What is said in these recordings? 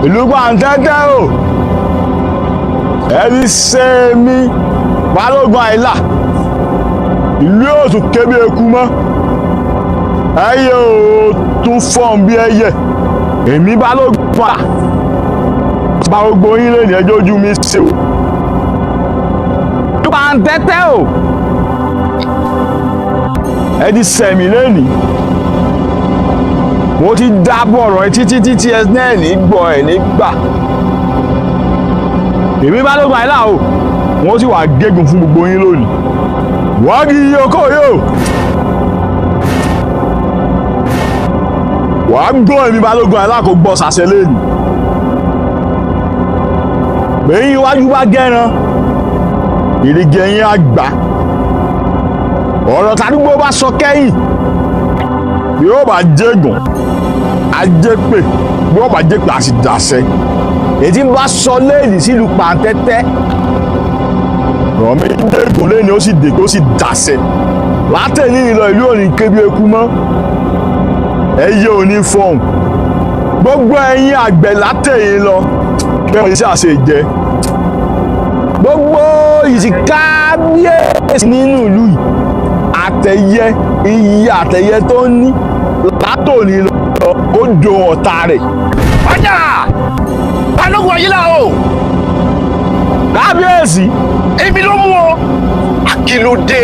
ìlú pàǹtẹ́tẹ́ o ẹni ṣe mí Balógun Àyìnlá ìlú yóò tún ké bí eku mọ́ ẹyẹ ò tún fọ́n bí ẹyẹ èmi Balógun Àyìnlá bá gbogbo yín lónìí ẹjọ́ ojú mi ṣe o ìlú pàǹtẹ́tẹ́ o ẹni sẹ̀mí lónìí mo ti dábọ̀ ọ̀rọ̀ ẹ títí ẹ náà ní gbọ́ ẹ̀ nígbà èmi Balógun Àyìnlá o wọ́n sì wà gégùn fún gbogbo yín lónìí wọ́n kì í yọkọ yóò wàá gbọ́ èmi Balógun Àyìnlá kò gbọ́ sàṣẹ lẹ́nu bẹ́yìn iwájú bá gẹ́ran ìrìgẹ̀yìn àgbà ọ̀rọ̀ tàdúgbò bá sọ kẹ́yìn yóò bá jẹ́gùn ajépè yóò bá jépè àti dàṣẹ èyí ń bá sọ léèlì sílùú pàǹtẹ́tẹ́ rọ̀mí dégùn léèlì ó sì dègbò ó sì dàṣẹ látẹ̀lé ìlọ ìlú òní kébi eku mọ́ ẹyẹ òní fọ̀hún gbogbo ẹ̀yin àgbẹ̀ látẹ̀yìn lọ bẹ́ẹ̀ wọ́n ṣe àṣejẹ gbogbo ìsìkábíyèsí nínú ìlú yìí àtẹ̀yẹ iye àtẹ̀yẹ tó ń ní látòní lọ kó do ọ̀tá rẹ̀. ọjà Balógun Àyìnlá o. kábíyèsí. èmi ló mú ọ. àkìlódé.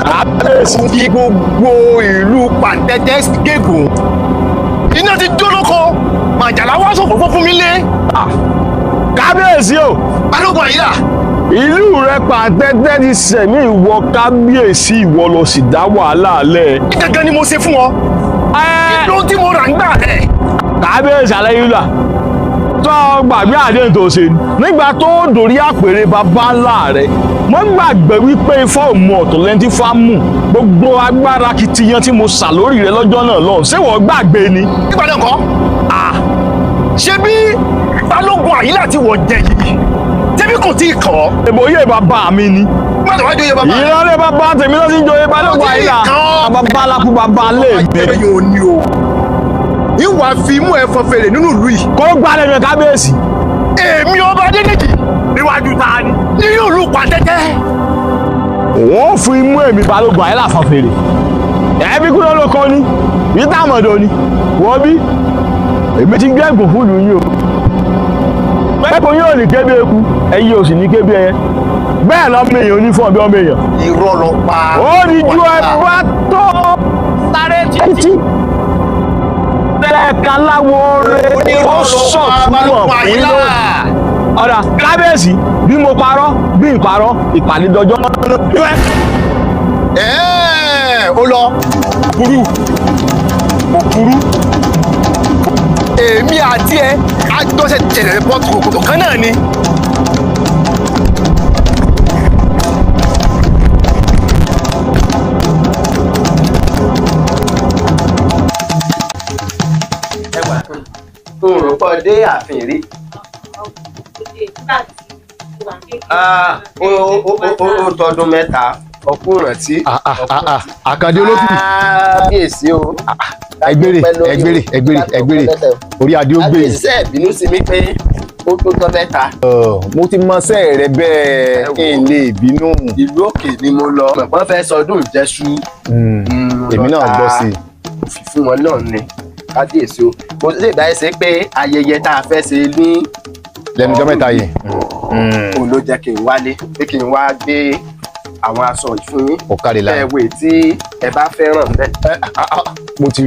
kábíyèsí. kí gbogbo ìlú pàǹtẹ́tẹ́ gégùn. iná ti jó lóko màjàlá wá sòfófó fún mi lé. kábíyèsí o. Balógun Àyìnlá. ìlú rẹ pàǹtẹ́tẹ́ ti sẹ̀mí ìwọ kábíyèsí ìwọ lọ sì dá wàhálà lẹ̀. gẹ́gẹ́ ni mo ṣe fún ọ. kí ló tí mo rà ń gbà rẹ̀. kábíyèsí Aláyélúwà tó gbàgbé àdéhùn tó ṣe nígbà tó dórí àpèrè bàbá ńlá rẹ mo gbàgbé wípé ifá ò mú ọ̀tọ̀ lẹ́ni tí fá mú gbogbo agbára kitiyan tí mo sà lórí rẹ lọ́jọ́ náà lọ ṣé wọ́n gbàgbé ni. nígbà náà kọ́ ṣé bí Balógun Àyìnlá tí wọ́n jẹ yìí tẹ́bí kò tí ì kàn ọ́. èbò yé bàbá mi ni. gbọ́dọ̀ wájú yé bàbá. ìrọ̀lẹ́ bàbá tèmi ló ti ń joyè Balógun Àyìnlá bàbá alákú bàbá lè gbé. yóò ní o ìwà fi mú ẹ̀fọn fèrè nínú ìlú yìí. kó gbalẹ̀ mi kábíyèsí. èmi ọba Adédèjì níwájú ta ni nínú ìlú pàǹtẹ́tẹ́. wọ́n fi mú èmi Balógun Àyìnlá fọn fèrè. ẹbí kúrò ló kọ́ ni yíta àmọ̀dọ̀ ni wọ́n bí èmi ti gbé ẹ̀gùn fún ìlú yìí o. pẹ́pọ̀ yóò ní kébé eku ẹyẹ ò sì ní kébé ẹyẹ bẹ́ẹ̀ lọ́mọ èèyàn onífọ̀n bí ọmọ èèyàn. irọ́ lọ pa. ó ní ju ẹgbẹ́ tó sáré títí lẹ́ẹ̀kan láwo rẹ̀ ó sọ̀túnwọ̀n fún ìlú. ọ̀dà kábíyèsí bí mo parọ́ bí ìparọ́ ìpàdé dọjọ́. ó lọ burú mo burú èmi àti ẹ àjọṣe tẹ́lẹ̀ bọ́ tòkòtò kan náà ni. n rò pọ̀ dé ààfin rí. ó tọdún mẹ́ta ọkùnrin rántí. Àkàndé Olókù. kábíyèsí o. ẹgbẹ́rẹ́ orí adé ó gbé. kábíyèsí sẹ́ẹ̀ bínú sí mi pé ó tó tọ́ mẹ́ta. mo ti mọṣẹ́ rẹ bẹ́ẹ̀ kí n lè bínú. ìlú òkè ni mo lọ. wọ́n fẹ́ sọdún ìjẹ́sú. èmi náà gbọ́ sí i. òfin fún wọn náà ni kábíyèsí o. mo lè bá ẹ ṣe pé ayẹyẹ tá a fẹ́ ṣe ní. lẹ́nu ọjọ́ mẹ́ta yìí. òun ló jẹ́ kí n wálé pé kí n wá gbé àwọn aṣọ ìfún yín. ọ̀kadì la. ẹ̀wẹ̀ tí ẹ bá fẹ́ràn bẹ́ẹ̀. mo ti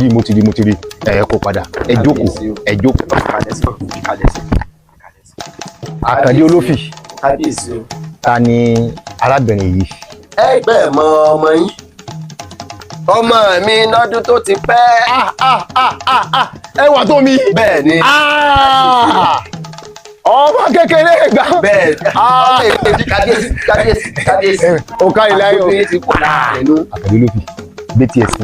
rí ẹ kó padà ẹ jókòó. Àkàndé Olófì. kábíyèsí o. ta ni arábìnrin yìí. ẹgbẹ́ mọ ọmọ yín ọmọ mi lọ́dún tó ti pẹ́. ẹwà tó mi. bẹ́ẹ̀ ni. ọmọ kékeré gbà. bẹ́ẹ̀ ni. kábíyèsí. o kárí láyé o. àkókò ti kú láàrin. Àkàndé Olófì gbé tiẹ̀ sí.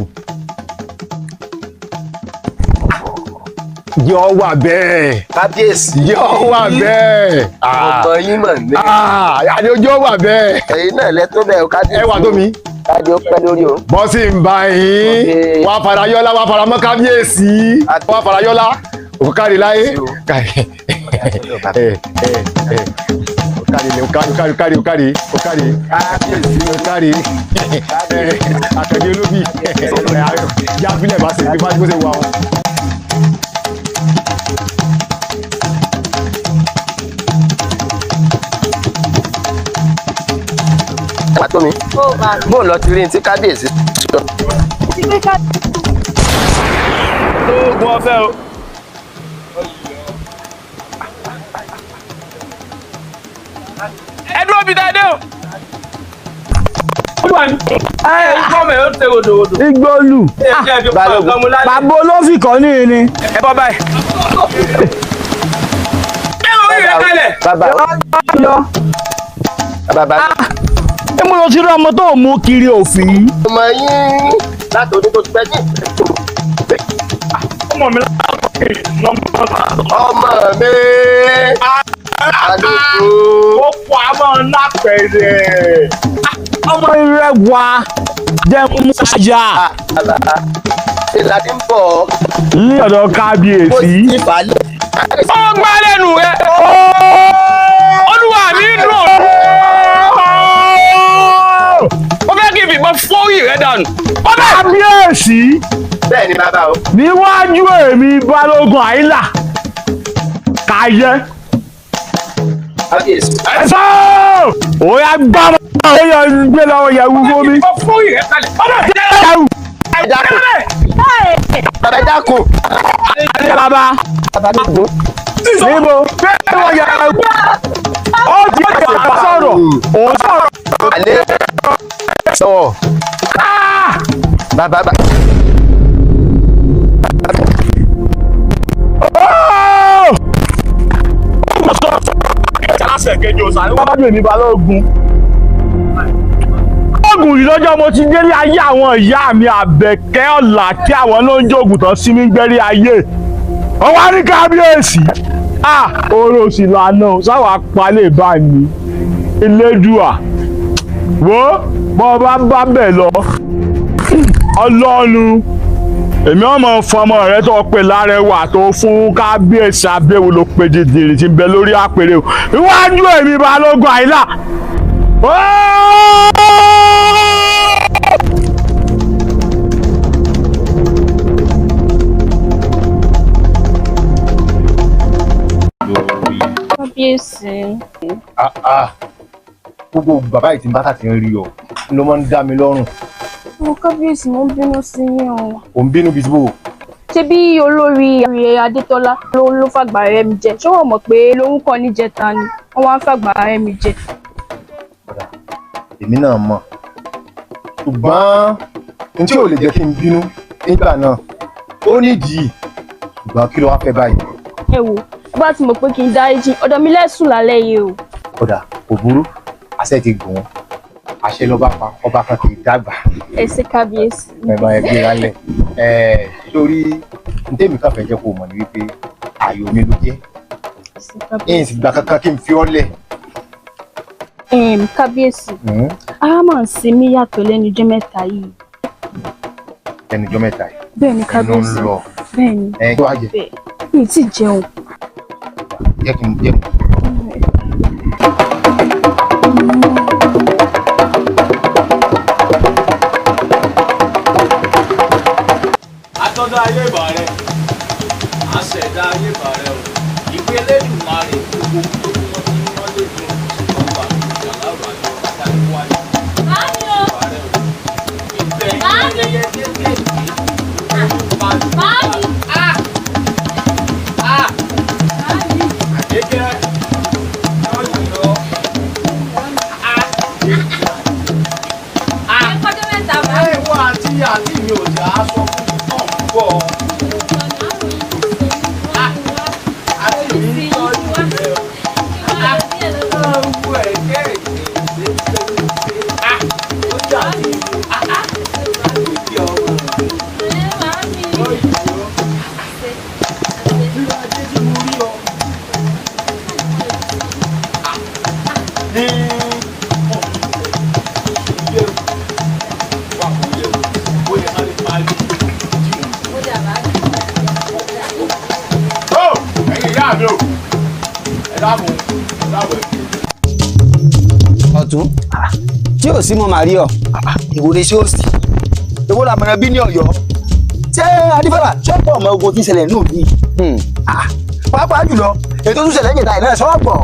yọ wà bẹ́ẹ̀. kábíyèsí. yọ wà bẹ́ẹ̀. ọmọ yín mọ̀ ní. àdéjọ́ wà bẹ́ẹ̀. ẹ̀yin náà lẹ tó bẹ́ẹ̀ o kábíyèsí. ẹwà tó mi. káde ó pẹ́ lórí o. bọ́sì ń bá yín wà farayọ́lá wà faramọ́ kábíyèsí wà farayọ́lá Òkàrí láyé. Òkàrí àkàndé olóbì jábílẹ̀ bá ṣe bí bá ṣe wà wọn. Pàtómi bóun lọ ti rí ní tí kábíyèsí. Oògùn ọ̀fẹ́ o. Ẹ dúró bí dáadé o. Igbóòlù. Bàbá olófì kan ní ìní. Ẹ bọ́ báyìí. Ẹ wọ́n rí rẹ̀ kalẹ̀. Bàbá. Ẹ mú lọ sí ọmọ tó mú kiri òfin. Ọmọ yín láti ọdún tó ti pẹ́ jù. Ọmọ mi Àdúgbò. ó kọ àmọ́ lápẹ̀rẹ̀. Ọmọ rẹ̀ wá jẹ́ mú àyà. Ìlàdí ń bọ̀. Ní ọ̀dọ̀ kábíyèsí. Mo ti falẹ̀. Ó gbá lẹ́nu rẹ̀. Olúwa mi dùn. Ó fẹ́ kí ìfìbọn fórí rẹ̀ dànù. Kábíyèsí. Bẹ́ẹ̀ ni bàbá o. Níwájú èmi Balógun Àyìnlá. Káyé. Kábíyèsí. Ẹ̀sọ́! Ó yá gbá mọ́ ẹ̀yọ gbé lọ́wọ́ yẹ̀wù fún mi. Fórí rẹ̀ kalẹ̀. Ẹ dákun. Bàbá ẹ dákun. Adé bàbá. Bàbá mi dùn. Níbo? Bẹ́ẹ̀ wọ́n yẹ ẹ̀kú. Ó ti yẹ bàbá sọ̀rọ̀. Ó sọ̀rọ̀. Alẹ́ sọ̀rọ̀. Bàbá. Wájú èmi Balógun. Oògùn yìí lọ́jọ́ mo ti gbérí ayé àwọn ìyá mi Àbẹ̀kẹ́ Ọ̀là kí àwọn ló ń jòògùn tán sí mi gbérí ayé. Wọ́n wá ní kábíyèsí. Oró sì lànà sáwà palẹ̀ bá ní Elédùà. Wo bọ́ bá bẹ̀ lọ. Ọlọ́run. Èmi ọmọ fọmọ rẹ tó pe lárẹwà tó fún kábíyèsí abéwu ló pe dìdìrì tí ń bẹ lórí àpèrè o iwájú èmi Balógun Àyìnlá. Kábíyèsí. Gbogbo bàbá yìí tí ń bá tàti ń rí ọ ló máa ń dá mi lọ́rùn. Mo kábíyèsí mo ń bínú sí yín o. Ò ń bínú bíi tí bò. Ṣé bí olórí Adétọ́lá ló fàgbà rẹ̀ mi jẹ? Ṣé wọ́n mọ̀ pé lórúkọ níjẹta ni wọ́n wá ń fàgbà rẹ̀ mi jẹ? Èmi náà mọ̀. Ṣùgbọ́n n tí ò lè jẹ́ kí n bínú nígbà náà ó nídìí. Ṣùgbọ́n kí ló wá fẹ́ báyìí? Ẹ wò nígbà tí mo pé kí n dáríjì ọ̀dọ̀ mi lẹ́sùn lálẹ́ yìí o. Kódà kò burú àṣẹ ti gùn àṣẹ lọ́ba pa ọba kan kì í dàgbà. Ẹ ṣé kábíyèsí. Ẹ̀gbọ́n ẹgbẹ́ lálẹ́ sórí ntẹ́mi kan fẹ́ jẹ́ kó mọ̀ ní wípé ààyò mi ló jẹ́. Ẹ̀yìn sì gba kankan kí n fi ọ́ lẹ̀. Kábíyèsí ara máa ń ṣe mí yàtọ̀ lẹ́nu ọjọ́ mẹ́ta yìí. Lẹ́nu ọjọ́ mẹ́ta yìí. Bẹ́ẹ̀ ni kábíyèsí. Ẹnu ń lọ. Bẹ́ẹ̀ ni. Tó wá jẹ. Mi ì tí ì jẹun. Jẹ́ kí n jẹun. Atọ́dá ayé ìbà rẹ̀, àṣẹ̀dá ayé ìbà rẹ̀ o, ìwé Elédùmarè gbogbo tó kí wọ́n ti ní wọ́n lè dùn ọgbà ìjàláwà àti ọ̀tá ní wáyé. Ìbà rẹ̀ o, ìfẹ́ ìyẹyẹ kéékèèké olùpàdé. Àkékè wọ́n jù lọ. Ẹ̀wọ̀ àti mi ò jà á sọ fún mi náà púpọ̀. Àti mi ń tọ́jú rẹ̀ o. ìyá mi ò ẹ dákun ọ̀tún tí ò sí mọ́ màá rí ọ. ìwò ni ṣé ó sì èwo làmọ̀ràn bí ní Ọ̀yọ́ ṣé adífẹ́lá ṣọ́pọ̀ ọmọ ogun tí ń ṣẹlẹ̀ náà bí pàápàá jùlọ ètò tó ṣẹlẹ̀ níta ìnáà ṣọ́pọ̀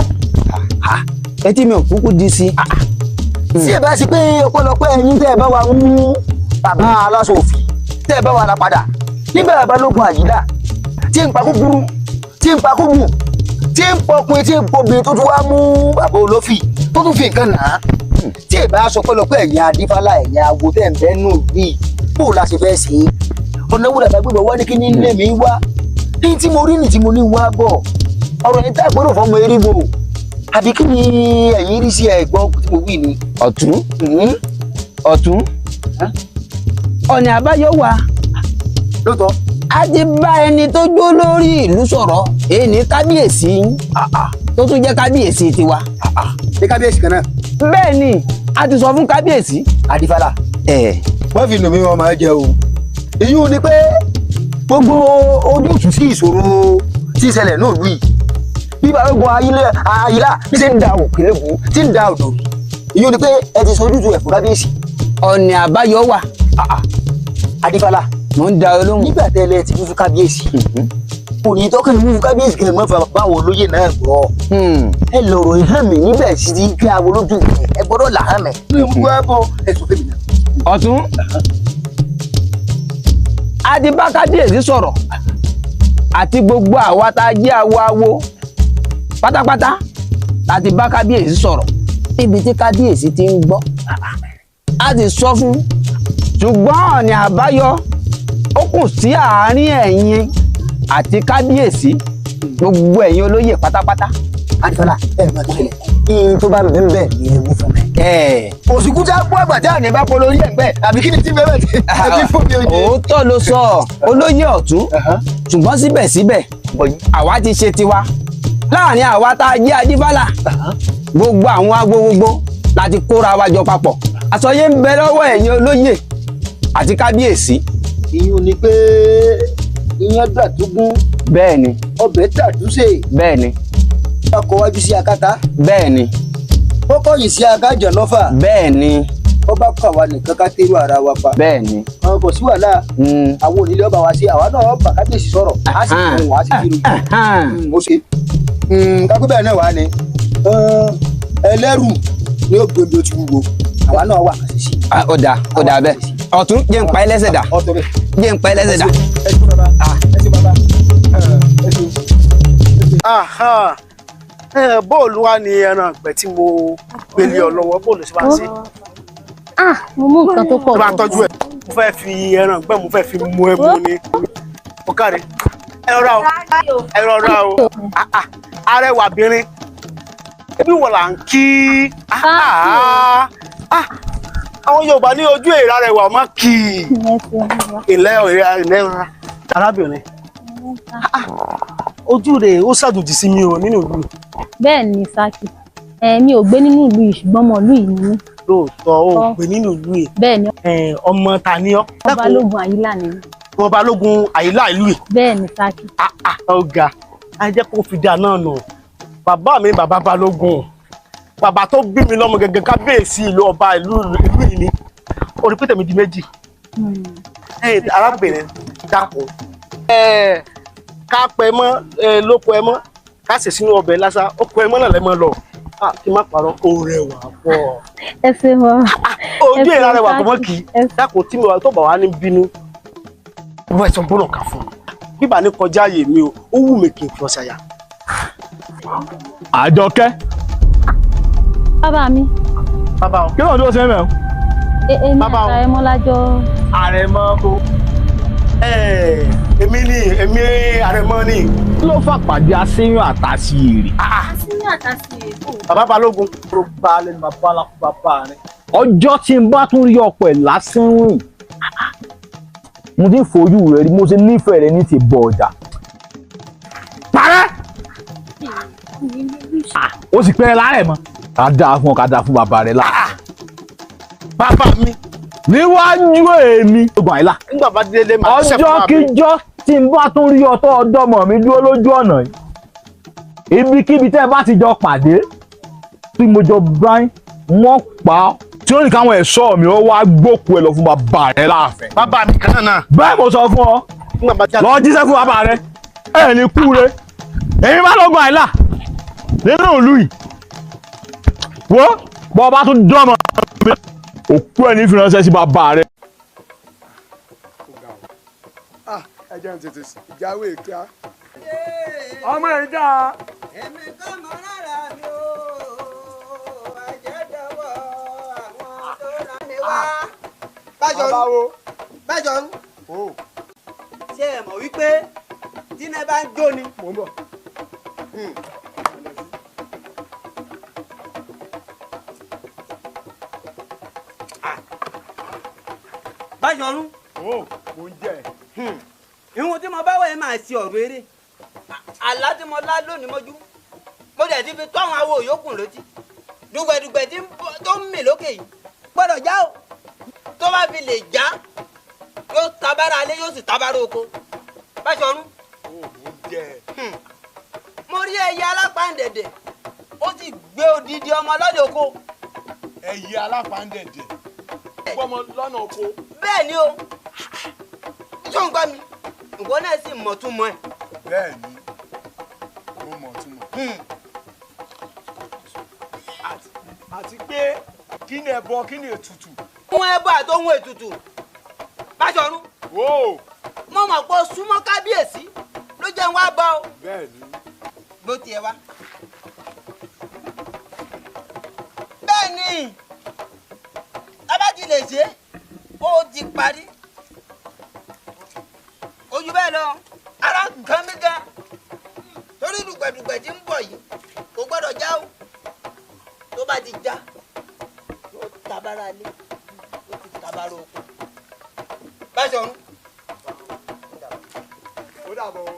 etí mi ò kúkú di sí. tí ẹ bá sí pé ọ̀pọ̀lọpọ̀ ẹ̀yin tẹ́ ẹ bá wa mú bàbá aláṣọ òfì tẹ́ ẹ bá wa ra padà nígbà balógun àyílà tí ń pa kúkúrú tí ń pa kúkú tí ń pọkùn tí ń pọbìn tó tún wá mú bàbá olófì tó tún fi nǹkan nà á tí ẹ bá sọ pẹ́lọpẹ́ ẹ̀yin adífálà ẹ̀yin awo tẹ́ ń bẹ́ nù bí bó la ṣe fẹ́ ṣe é ọ̀nà wúlò àgbàgbé wá ní kí ní ilé mi wá ní tí mo rí ní tí mo ní wá bọ̀ ọ̀rọ̀ ní tá gbọ́dọ̀ fọmọ erigbò àbí kí ni ẹ̀yin rí sí ẹ̀gbọ́n tí mo wí ni. ọ̀tún ọ̀nà àbáyọ wà lóòótọ́ a ti bá ẹni tó jó lórí ìlú sọ̀rọ̀ èyí ní kábíyèsí tó tún jẹ́ kábíyèsí tiwa. ṣé kábíyèsí kan náà. bẹ́ẹ̀ ni a ti sọ fún kábíyèsí. adífálà wọ́n fi nù mí wọn máa jẹ o èyí ò ní pé gbogbo ojútùú sí ìṣòro tí ìṣẹ̀lẹ̀ náà lù yìí bí balógun àyílá bí ṣe ń da òkèlèkùn tí ń da òdò èyí ò ní pé ẹ ti sọ ojútùú ẹ̀ fún kábíyèsí. ọ̀nà àbáyọ wà. adífálà mo ń da olóhùn. nígbà tẹ́lẹ̀ ti fún kábíyèsí kò ní tọ́kàn mú kábíyèsí kẹ́ ẹ̀ mọ́ báwo lóye náà gbọ́ ẹ lọ̀rọ̀ ìhàn mi níbẹ̀ sí ti kí awo lójú ẹ gbọ́dọ̀ là hàn mẹ́. ní gbogbo ẹ bọ ẹ sọ fún mi náà. ọ̀tún a ti bá kábíyèsí sọ̀rọ̀ àti gbogbo àwa tá a jẹ́ awo pátápátá láti bá kábíyèsí sọ̀rọ̀ níbi tí kábíyèsí ti ń gbọ́ a ti sọ fún ṣùgbọ́n ọ̀nà àbáyọ ó kù sí àárín ẹ̀yin àti kábíyèsí gbogbo ẹ̀yin olóyè pátápátá. adífálà ẹ máa tẹ̀lé kí tó bá mi bẹ́ẹ̀ ni ẹ mú fún mi. òsìkú tá a gbọ́ àgbàdá àná bá polo orí ẹ̀gbẹ́ àbí kí ni tí bẹ́ẹ̀ bẹ́ẹ̀ ti fún mi oye. òótọ́ ló sọ olóyè ọ̀tún ṣùgbọ́n síbẹ̀síbẹ̀ àwa ti ṣe tiwa láàrin àwa tá a jẹ́ adífálà gbogbo àwọn agbo gbogbo láti kóra wa jọ papọ̀ àsọyé ń bẹ lọ́wọ́ ẹ̀yin olóyè àti kábíyèsí. ìyún ni pé iyán dàdúgún. bẹ́ẹ̀ ni. ọbẹ̀ dàdúsè. bẹ́ẹ̀ ni. ọkọ̀ wájú sí akátá. bẹ́ẹ̀ ni. kọ́kọ́ yìí sí agájọ lọ́fà. bẹ́ẹ̀ ni. ọba kọ àwa nìkan ká tẹ́rù ara wa pa. bẹ́ẹ̀ ni. àwọn kò sí wàhálà àwọn onílé ọba wa sí àwa náà ọba kábíyèsí sọ̀rọ̀ á sì fún wọn á sì fi rògbò. mo ṣe kápẹ́ bẹ́ẹ̀ náà wà ní ẹlẹ́rù ni ó gbòǹdò ti wúwo àwa náà wà kàṣẹ sí. ó dà bẹ́ẹ̀ ọ̀tún jẹ́ ń pa ẹ́ lẹ́sẹ̀ dà jẹ́ ń pa ẹ́ lẹ́sẹ̀ dà. bóòlù wa ni ẹran ìgbẹ́ tí mo gbélé ọ lọ́wọ́ bóòlù sí wa sí. mo mú nǹkan tó pọ̀. tó bá tọ́jú ẹ̀ mo fẹ́ fi ẹran ìgbẹ́ mo fẹ́ fi mú ẹmu ni. ó káre ẹ rọra o ẹ rọra o arẹwà bìnrin ẹbí wọ̀ là ń kí àwọn Yorùbá ní ojú èrà rẹ̀ wà má kì í ilẹ̀ arábìnrin ojú rẹ̀ ó ṣàjòjì sí mi o nínú ìlú. bẹ́ẹ̀ ni Saki mi ò gbé nínú ìlú yìí ṣùgbọ́n ọmọ ìlú yìí ni mí. lóòótọ́ ó gbé nínú ìlú yìí. bẹ́ẹ̀ ni. ọmọ ta ni ọ́. ọmọ Balógun Àyílà ni mí. ọmọ Balógun Àyílà ìlú yìí. bẹ́ẹ̀ ni Saki. ọ̀gá a jẹ́ kó fi dà náà nù bàbá mi bàbá Balógun bàbá tó bí mi lọ́mọ gẹ́gẹ́ kábíyèsí ìlú ọba ìlú yìí ni orí pété mi di méjì. arábìnrin dákun ká pẹ mọ́ lóko ẹ mọ́ ká sì sínú ọbẹ̀ lásán oko ẹ mọ́ náà lẹ́mọ́ lọ kí n má parọ́ ó rẹwà pọ̀. ẹ ṣe mọ. ojú ìlà rẹwà tó mọ́ kì í dákun tí mi wà tó bà wá ní bínú wọ́n ẹ̀sán gbọ́dọ̀ kà fún mi bíbà ní kọjá ààyè mi o ó wù mí kí n fi ọ̀sẹ̀ yá. Àjọkẹ́. bàbá mi. bàbá o. kí ló ń dúró sí ẹ̀mẹ́ o. èmi àtàrẹmọ lájọ. àrẹ̀mọ o. èmi àrẹ̀mọ ni. kí ló fàpàdé aṣẹ́yún àtàṣì èrè. aṣẹ́yún àtàṣì èrè. bàbá Balógun. ó bá a lẹ́nu bàbá alákùn bàbá rẹ̀. ọjọ́ tí n bá tún rí ọ̀pọ̀ ẹ̀ lásán rìn mo ti ń fojú rẹ̀ rí mo ṣe nífẹ̀ẹ́ rẹ̀ ní ti bọ̀ ọjà. parẹ́ ó sì pẹ́rẹ́ láàrẹ̀ mọ́ ká dáa fún ọ ká dáa fún bàbá rẹ̀ láà. bàbá mi. níwájú èmi. Balógun Àyílà. nígbà bá délé máa ṣe fún ọjọ́ kíjọ́ tí n bá tún rí ọtọ́ ọdọ́mọ mi dúró lójú ọ̀nà yìí ibikíbi tẹ́ ẹ bá ti jọ pàdé tí mo jọ báyìí wọ́n pa á tí ó ní káwọn ẹ̀ṣọ́ mi ó wá gbókù ẹ lọ fún bàbá rẹ láàfin. bàbá mi kan náà. bẹ́ẹ̀ mo sọ fún ọ lọ jíṣẹ́ fún bàbá rẹ ẹ ní kú re èmi bá lọ́gbọ̀n àìlà nínú ìlú yìí wo bọ́ bá tún dọ́mọ òkú ẹ̀ ní ìfiránṣẹ́ sí bàbá rẹ. ẹ jẹ́ n tètè sí ìjáwé kíá. ọmọ ìjà. èmi kọ́ mọ rárá mi ò àjẹdọ̀wọ́ àwọn tó rán mi wá. Bájọ̀rú ṣé ẹ mọ̀ wípé tíná bá ń jó ni. mò ń bọ̀. Bájọ̀rú. mò ń jẹ. ìhun tí mo bá wẹ̀ máa ṣe ọ̀rọ̀ eré àlá tí mo lá lónìí mọ́jú mo dẹ̀ ti fi tó àwọn awo yòókù létí dùgbẹ̀dùgbẹ̀ tó ń mì lókè yìí gbọ́dọ̀ já o tó bá fi lè já yóò tabára alé yóò sì tabára oko Báṣọ̀run. mò ń jẹ. mo rí ẹyẹ alápàǹdẹ̀dẹ̀ ó sì gbé odidi ọmọ lọ́dọ̀ oko. ẹyẹ alápàǹdẹ̀dẹ̀ gbọ́mọ lọ́nà oko. bẹ́ẹ̀ ni o tó ń gbọ́ mi ìwọ náà sì mọ̀ tún mọ́ ẹ̀. bẹ́ẹ̀ ni mo mọ̀ tún mọ̀. àti pé kí ni ẹbọ kí ni ètùtù. ohun ẹbọ àti ohun ètùtù Báṣọ̀run. mo mọ̀ pé o súnmọ́ kábíyèsí ló jẹ́ wá bá o. bẹ́ẹ̀ ni. bó tiẹ̀ wá. bẹ́ẹ̀ ni tábàtì lè ṣe ó ti parí. ojú bẹ́ẹ̀ lọ ara nǹkan mi gan torí dùgbẹ̀dùgbẹ̀ tí ń bọ̀ yìí kò gbọ́dọ̀ já o tó bá ti já yóò tabara lé yóò ti tabara oko. Báṣọ̀run. ó dàbọ̀ o.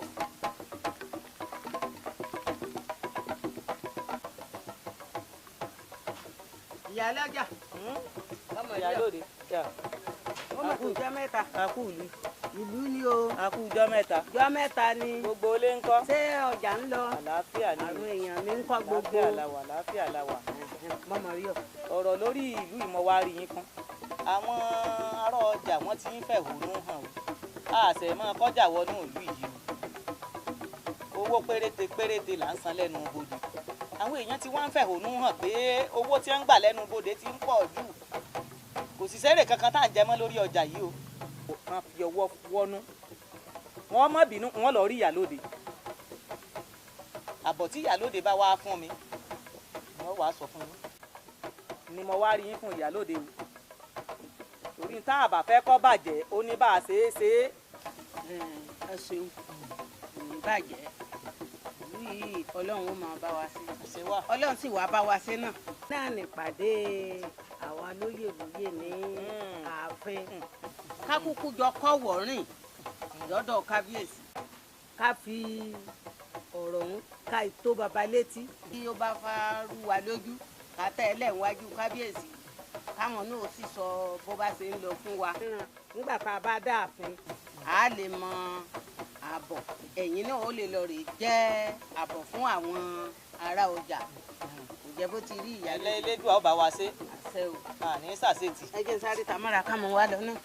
ìyá alájà ọmọ ìyá lóde ọmọ kù jọ mẹ́ta. àkú ìlú ni o. àkú jọ mẹ́ta. jọ mẹ́ta ni. gbogbo ilé ń kọ́. ṣé ọjà ń lọ. àlàáfíà ni. àwọn èèyàn mi ń kọ́ gbogbo. àlàáfíà la wà. mọ́mọ́ rí ọ. ọ̀rọ̀ lórí ìlú ìmọ̀wárí yín kan. àwọn ará ọjà wọn ti ń fẹ̀hónú hàn o. àṣẹ máa kọjá wọnú ìlú yìí o. owó péréte là ń san lẹ́nu bodè. àwọn èèyàn ti wá ń fẹ̀hónú hàn pé owó tí wọ́n ń gbà lẹ́nu bodè ti ń pọ̀ jù. kò sì sẹ́rẹ̀ kankan tá à ń jẹ mọ́ lórí ọjà yìí o. wọ́n fi ọwọ́ wọnú wọ́n má bínú wọ́n lọ rí ìyálóde. àbọ̀ tí ìyálóde bá wá fún mi wọ́n wàá sọ fún yín ni mo wá rí yín fún ìyálóde o. torí tá a bá fẹ́ kó bàjẹ́ ó ní bá a ṣe é ṣe é. ẹ ṣeun kò ní bàjẹ́ ìlú yìí ọlọ́run ó máa bá wa ṣe ọlọ́run sì wá bá wa ṣe náà. náà nípàdé àwọn lóyè ní ààfin kákúkú jọ kọ́wọ̀ rìn lọ́dọ̀ kábíyèsí ká fi ọ̀rọ̀ ọ̀hún ká tó baba létí bí ó bá fa rú wa lójú ká tẹ̀lé wájú kábíyèsí káwọn náà sì sọ bó bá ṣe ń lọ fún wa. nígbà tá a bá dáàfin a lè mọ àbọ̀ ẹ̀yìn náà ó lè lọ rè jẹ́ àbọ̀ fún àwọn ará ọjà kò jẹ́ bó ti rí ìyá ilé elédùn ọba wa ṣe àṣẹ o àní sàṣetì. ẹ jẹ́ sáré tamara ká mọ̀ wá lọ náà.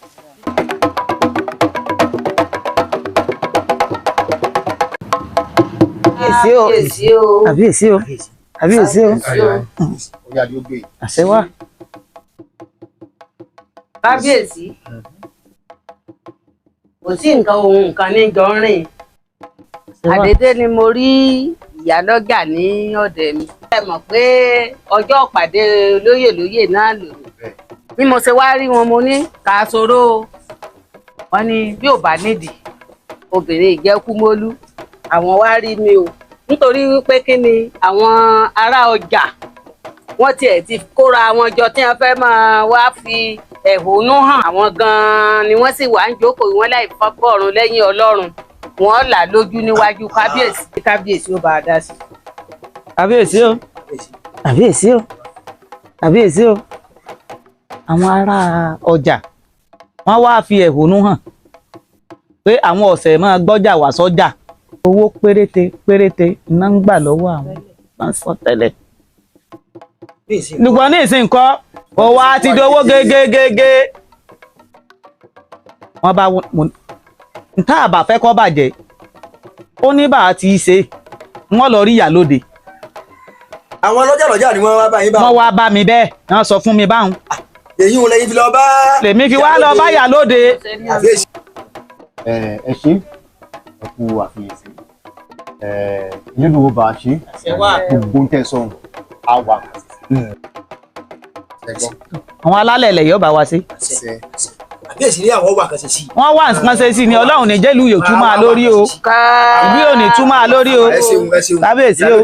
àbíyèsí o àbíyèsí o àṣẹ wá. kábíyèsí kò sí nǹkan ohun nǹkan ní jọ ń rìn àdédé ni mo rí ìyálọ́jà ní ọ̀dẹ̀ mi. ẹ mọ̀ pé ọjọ́ ìpàdé lóyè náà lòdì bí mo ṣe wá rí wọn mo ní ká sọ̀rọ̀ wọn ni bí ò bá nídìí obìnrin ìjẹ́kúmólú àwọn wá rí mi o nítorí wípé kí ni àwọn ará ọjà wọ́n tiẹ̀ ti kóra wọn jọ tí wọ́n fẹ́ máa wá fi ẹ̀hónú hàn àwọn gan-an ni wọ́n sì wá ń jókòó wọn láì fọ́gbọ́rùn lẹ́yìn ọlọ́run wọ́n là lójú níwájú kábíyèsí kábíyèsí ó bá a dá sí. àbíyèsí o àbíyèsí o àbíyèsí o àwọn ará ọjà wọ́n wá fi ẹ̀hónú hàn pé àwọn ọ̀sẹ̀ máa gbọ́jà wá sọ́jà owó péréte iná ń gbà lọ́wọ́ àwọn bá ń sọ tẹ́lẹ̀. Lùgbọ́n ní ìsìn kọ́ owó á ti dowó gégégégé. Wọ́n bá tá a bá fẹ́ kó bàjẹ́ ó ní bá a ti ṣe wọ́n lọ rí ìyálóde. Àwọn lọ́jà ni wọ́n wá bá yín bá. Wọ́n wá bá mi bẹ́ẹ̀ wọ́n sọ fún mi báwọn. Èyí ò lẹ́yìn fi lọ bá. Lèmi fi wá lọ bá ìyálóde. Ẹ ṣe ẹ kú àfiyèsí nínú wo bá a ṣe gbogbo ń tẹ̀sán àwa. Àwọn alálẹ̀ ilẹ̀ yóò bá wa ṣe. Àbíyèsí ní àwọn wà kan ṣe sí. Wọ́n wà nǹkan ṣe sí ni Ọlọ́run ní jẹ́lu yóò túmọ̀ á lórí o. Ìlú yóò ní túmọ̀ á lórí o. Kábíyèsí o.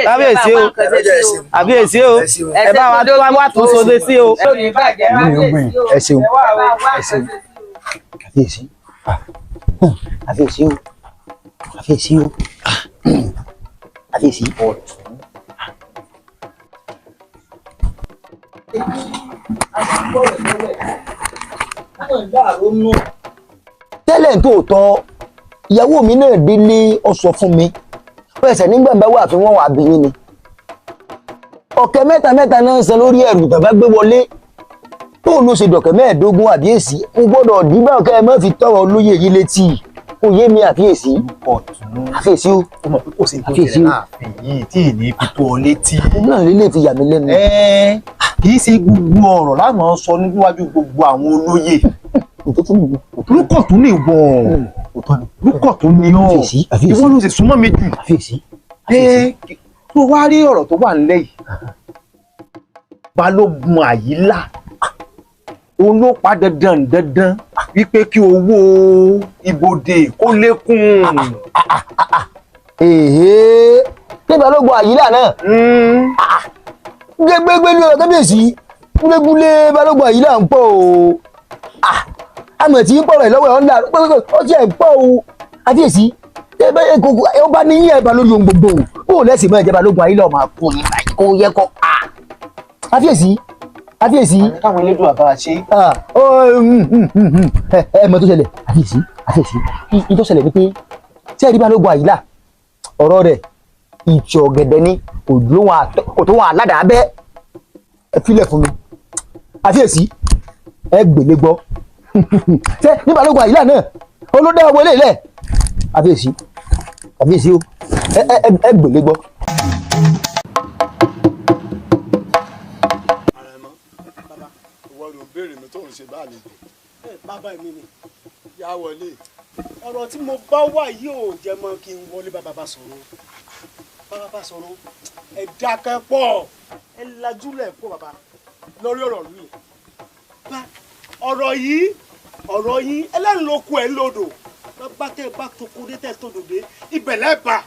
Kábíyèsí o. Kábíyèsí o. Ẹ bá wa tún sóde sí o. Ẹ ṣeun. Kábíyèsí. Kábíyèsí o. Kábíyèsí o. Kábíyèsí o. Tẹ́lẹ̀ tó tọ́ ìyàwó mi náà délé ó sọ fún mi pẹ̀sẹ̀ nígbàgbà wà fi wọ́n wà bìyín ni ọ̀kẹ́ mẹ́ta náà ń san lórí ẹrù tàbá gbé wọlé tó ló ṣe dọ̀kẹ́ mẹ́ẹ̀ẹ́dógún àbíyèsí n gbọ́dọ̀ dìbà ọ̀kẹ́ ẹ má fi tọrọ olóyè yìí létí kò yé mi àfiyèsí àfiyèsí o àfiyèsí o yìí tí ì ní fi tó ọ létí. náà lè fi yà mí lẹ́nu. Kì í ṣe gbogbo ọ̀rọ̀ láwọn sọ níwájú gbogbo àwọn olóyè. Lúkọ̀ tó ní ìwọ lúkọ̀ tó ní ọ̀ ìwọ ló sì súnmọ́ mi jù. Tó wá rí ọ̀rọ̀ tó wà nílẹ̀ yìí Balógun Àyílà òun ló pa dandan wípé kí owó ibodè kó lékún. Ní Balógun Àyílà náà gbégbé ní ọ̀rọ̀ Kábíyèsí gúlégúlé Balógun Àyílà ń pọ̀ o àmọ̀ tí ń pọ̀rọ̀ ìlọ́wọ́ ẹ̀ ọ́nà ó ti ẹ̀ pọ̀ o Kábíyèsí ó bá ní yíyẹ ẹ̀bà lórí ohun gbogbo ó lẹ́sìn mọ́ ìjẹba Balógun Àyílà ọmọ àpò yìí báyìí kó yẹ kọ́ Kábíyèsí káwọn elédùn àbá ṣe. ẹ mọ̀ tó ṣẹlẹ̀ Kábíyèsí ìtò ṣẹlẹ̀ wípé tí ẹ rí Balógun Àyílà ọ̀rọ̀ rẹ̀ ìtì ọ̀gẹ̀dẹ̀ ni kò tó wọn aládàá bẹ́ ẹ filẹ̀ fún mi Kábíyèsí ẹ gbèlè gbọ́ ṣé ní Balógun Àyílà náà olódà owó ilé ilẹ̀ Kábíyèsí o ẹ gbèlè gbọ́. Ìwọ ló béèrè mi tó ń ṣe báàlì. Bàbá mi ni yá wọlé. Ọ̀rọ̀ tí mo bá wà yìí ò jẹ́ mọ́ kí n wọlé bàbá sọ̀rọ̀. Bàbá sọ̀rọ̀ ẹ dákẹ́ pọ̀ ẹ lajúlẹ̀ pọ̀ bàbá lórí ọ̀rọ̀ mi. Ọ̀rọ̀ yìí ẹlẹ́rìí ló kú ẹ̀ lódò bá tẹ́ bá toko dé tẹ́ tó dòde ibẹ̀ lẹ́bàá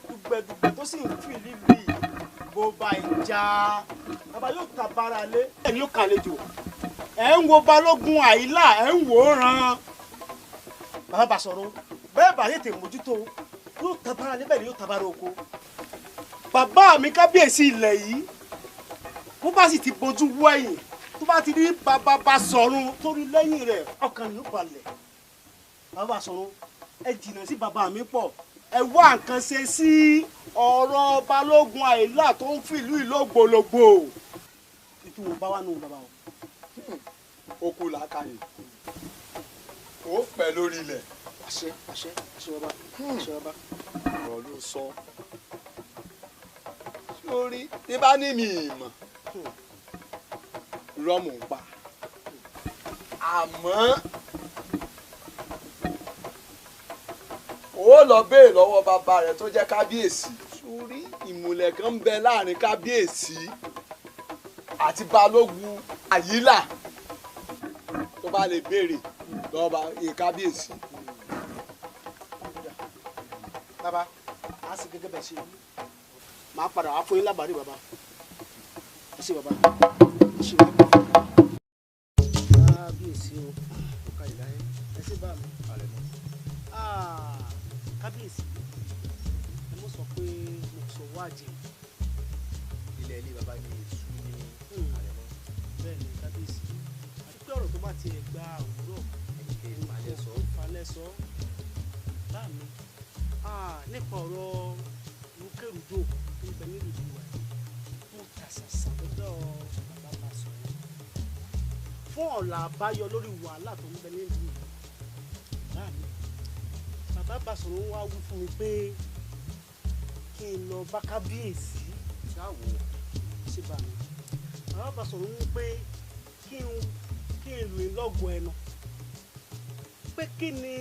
dùgbẹ̀dùgbẹ̀ tó sì ń fi lílu yìí bó ba ìjà bàbá yóò ta bara lé ẹni yóò kàlejò ẹ̀ ń wo Balógun Àyílà ẹ̀ ń wò ó ràn bàbá bá sọ̀rọ̀ bẹ́ẹ̀ bá tètè mójútó yóò ta bara lé bẹ́ẹ̀ ni yóò ta bara oko bàbá mi Kábíyèsí ilẹ̀ yìí bó bá sì ti bójú wẹ̀yìn tó bá ti rí bàbá bá sọ̀rọ̀ torí lẹ́yìn rẹ̀ ọkàn yóò balẹ̀ bàbá sọ̀rọ̀ ẹ jìnnà sí bàbá mi pọ̀ ẹ wá nǹkan ṣe sí ọ̀rọ̀ Balógun Àyílà tó ń fìlú ìlógbòlógbò ìtumọ̀ bá wà nù bàbá o. Ó kú làákàyè ó pẹ́ lórí ilẹ̀. Àṣẹ bàbá àṣẹ bàbá. Ọ̀rọ̀ ló sọ sórí tí bá ní mi ìmọ̀ rọ́mù ń pa àmọ́ ó lọ béèrè lọ́wọ́ bàbá rẹ̀ tó jẹ́ Kábíyèsí sórí ìmùlẹ̀ kan ń bẹ láàrin Kábíyèsí àti Balógun Àyílà tó bá lè béèrè lọ́wọ́ Kábíyèsí. Bàbá a sì gẹ́gẹ́ bẹ̀ ṣe máa padà wá fún yín lábàárí bàbá ẹ ṣé bàbá ẹ ṣé bàbá. Kábíyèsí o ọkà ìdáyé ẹ ṣé bá mi. Kábíyèsí ẹ mọ̀ sọ pé mo sọ wáàjì ilẹ̀ ilé bàbá ní èṣù ní àrẹ̀mọ́. Bẹ́ẹ̀ ni Kábíyèsí àti pé ọ̀rọ̀ tó bá tiẹ̀ gba òwúrọ̀ falẹ̀ sọ bá mi nípa ọ̀rọ̀ rúkèrúdò tó ń bẹ nílùú ìwà mo tàṣàṣà lọ́dọ̀ bàbá Basọ̀run fún ọ̀la àbáyọ lórí wàhálà tó ń bẹ nílùú ìwà láàmì. Bàbá Basọ̀run wá wí fún mi pé kí n lọ bá kábíyèsí ṣáwó ṣe bá mi. Bàbá Basọ̀run ní pé kí n lù í lọ́gọ̀ ẹnu pé kí ni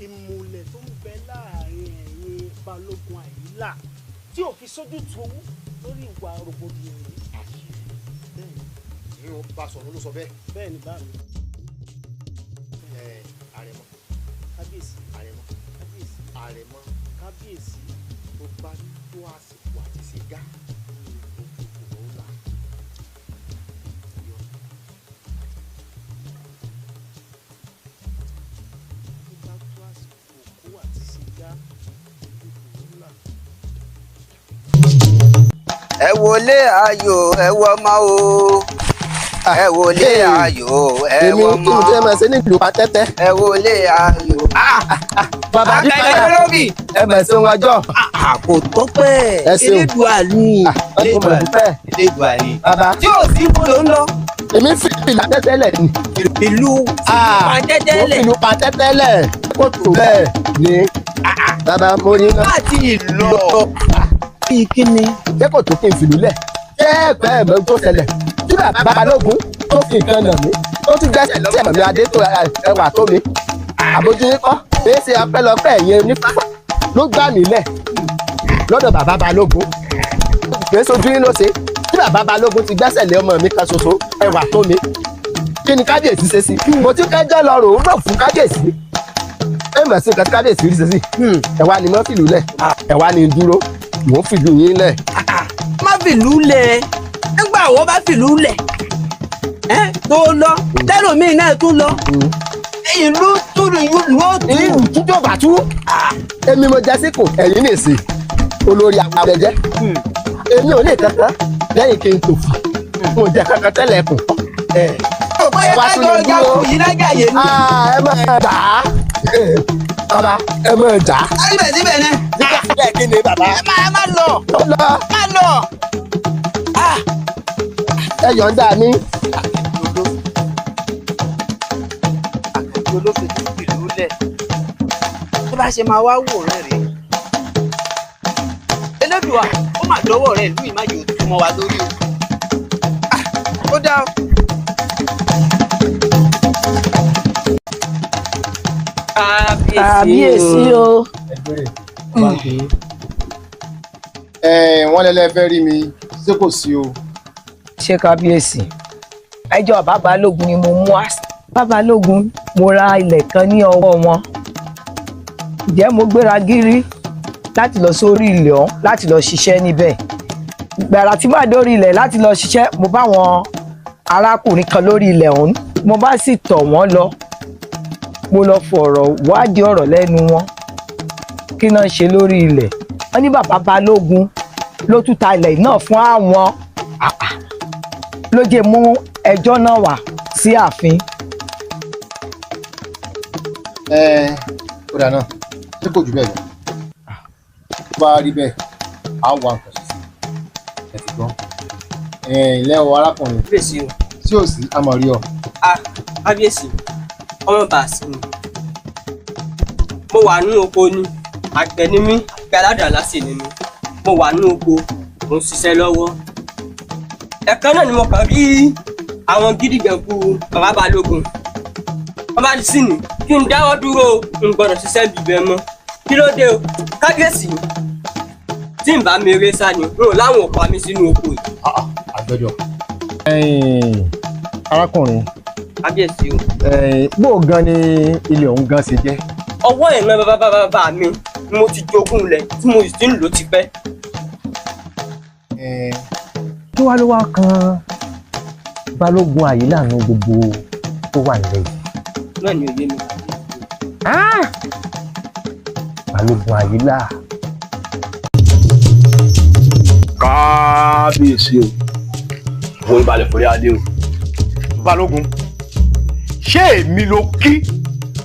ìmùlẹ̀ tó ń bẹ láàrin ẹ̀yin Balógun Àyìnlá tí ò fi sójú tu owó lórí ìwà rògbòdìyàn yìí. Bẹ́ẹ̀ni. Ìyẹn Basọ̀run ló sọ bẹ́ẹ̀. Bẹ́ẹ̀ni bá mi. Àrẹ̀mọ. Kábíyèsí. Àrẹ̀mọ. Kábíyèsí. Àrẹ̀mọ. Kábíyèsí. Tó bá tó àsìkò àti ṣègá. Ẹ wọlé ayò ẹ wọ ọmọ o ẹ wọlé ayò ẹ wọ ọmọ. èmi kí n tẹ́ máa ṣe ní ìlú patẹ́tẹ́. ẹ wọlé ayò. bàbá dípẹ́ lóbì. ẹ bẹ̀ ṣe wọn jọ. kò tó pẹ́ elédùà ni elédùà ni. bàbá tí ò sí ibo ló ń lọ. èmi fi ìlú patẹ́tẹ́ lẹ̀ ni. ìlú patẹ́tẹ́ lẹ̀. mo fi ìlú patẹ́tẹ́ lẹ̀ kó tó bẹ́ẹ̀ ni. bàbá mo ní náà. láti ìlọ. bíi kíni. ṣé kò tó kí n fìlú lẹ̀. ṣé ẹ̀gbẹ́ ẹ̀gbẹ́ tó ṣẹlẹ̀ tí bàbá Balógun tó fi nǹkan nà mí tó tún gbẹ́sẹ̀ lọ́wọ́ ẹ̀mọ̀ mi adé tó ẹwà tó mi. àbójú yín kọ́ èyí ṣe ọpẹ́lọpẹ́ ẹ̀yìn onífà ló gbà mí lẹ̀ lọ́dọ̀ bàbá Balógun. kìí sojú yín ló ṣe tí bàbá Balógun ti gbẹ́sẹ̀ lé ọmọ mi kan ṣoṣo ẹwà tó mi. kí ni kábíyèsí ṣe sí mo ti kẹjọ lọ rò ó rò fún kábíyèsí. ẹ mọ̀ sí nǹkan tí kábíyèsí rí ṣe sí ẹ̀wà ni mo fìlú lẹ̀ ẹ̀wà ni dúró mò ń fìlú yín lẹ̀. má fìlú lẹ̀ nígbà wo bá fìlú lẹ̀ tó lọ tẹlómìn náà tún lọ ìlú túlù ìlú òtún. ìlú tújọ bàtú èmi mo jẹ síkò ẹ̀yin lè ṣe olórí àwọn ẹ̀jẹ̀ èmi ò lè kankan lẹ́yìn kí n tò fún mo jẹ kankan tẹ́lẹ̀ kù. bóyá kájọ ọjà kù yìí lájà yé ni. ẹ máa jà á bàbá ẹ máa jà á. síbẹ̀síbẹ̀ náà. síbẹ̀síbẹ̀ kí ni bàbá. ẹ má lọ. má lọ. ẹ yọ̀ǹda mi. àkàtì olófin tó fìlú lẹ̀ tó bá ṣe máa wá wòran rèé. Elédùà ó mà dọ́wọ́ rẹ̀ ìlú ìmájò tó mọ́ wa lórí o. ó dá o. kábíyèsí o. wọ́n lẹ́lẹ́ fẹ́ rí mi ṣé kò sí o. ṣé kábíyèsí ẹjọ́ bàbá Balógun ni mo mú wá. bàbá Balógun mo ra ilẹ̀ kan ní ọwọ́ wọn ǹjẹ́ mo gbéra gírí láti lọ sórí ilẹ̀ ọ̀hún láti lọ ṣiṣẹ́ níbẹ̀ gbàrà tí màá dórí ilẹ̀ láti lọ ṣiṣẹ́ mo bá wọn arákùnrin kan lórí ilẹ̀ ọ̀hún mo bá sì tọ̀ wọ́n lọ mo lọ fọ̀rọ̀ wádìí ọ̀rọ̀ lẹ́nu wọn kí náà ṣe lórí ilẹ̀ wọ́n ní bàbá Balógun ló tún ta ilẹ̀ náà fún àwọn ló jẹ́ mú ẹjọ́ náà wá sí ààfin. ó dà náà ṣé kò jù bẹ́ẹ̀ lọ tó bá rí bẹ́ẹ̀ á wà nǹkan ṣe sí ẹ ti gbọ́ ilẹ̀ ọ arákùnrin kábíyèsí o tí ò sí àmọ̀ rí ọ. kábíyèsí ọmọ bàásì mi mo wà ní oko ni àgbẹ̀ ni mí àgbẹ̀ aládàá sì ni mí mo wà ní oko mo ń ṣiṣẹ́ lọ́wọ́ ẹ̀kan náà ni mo kàn rí àwọn gidiganku bàbá Balógun bàbá sì ní kí n dáwọ́ dúró n gbọ́dọ̀ ṣiṣẹ́ bíbẹ̀ mọ́ kí ló dé o kábíyèsí tí n bá mi eré sá ni n ò láwọn ò pa mí sínú oko yìí. àgbẹ̀dọ̀ arákùnrin kábíyèsí o. bó gan ni ilé ọ̀hún gan ṣe jẹ́. ọwọ́ ìran bàbá mi ni mo ti jogún lẹ̀ tí mo sì ti ń lò tipẹ́. kí wàá ló wá kan Balógun Àyìnlá nu gbogbo tó wà nílẹ̀ yìí. náà ni òye mi. Balógun Àyìnlá. kábíyèsí o mo ń balẹ̀ forí adé o. Balógun ṣé èmi ló kí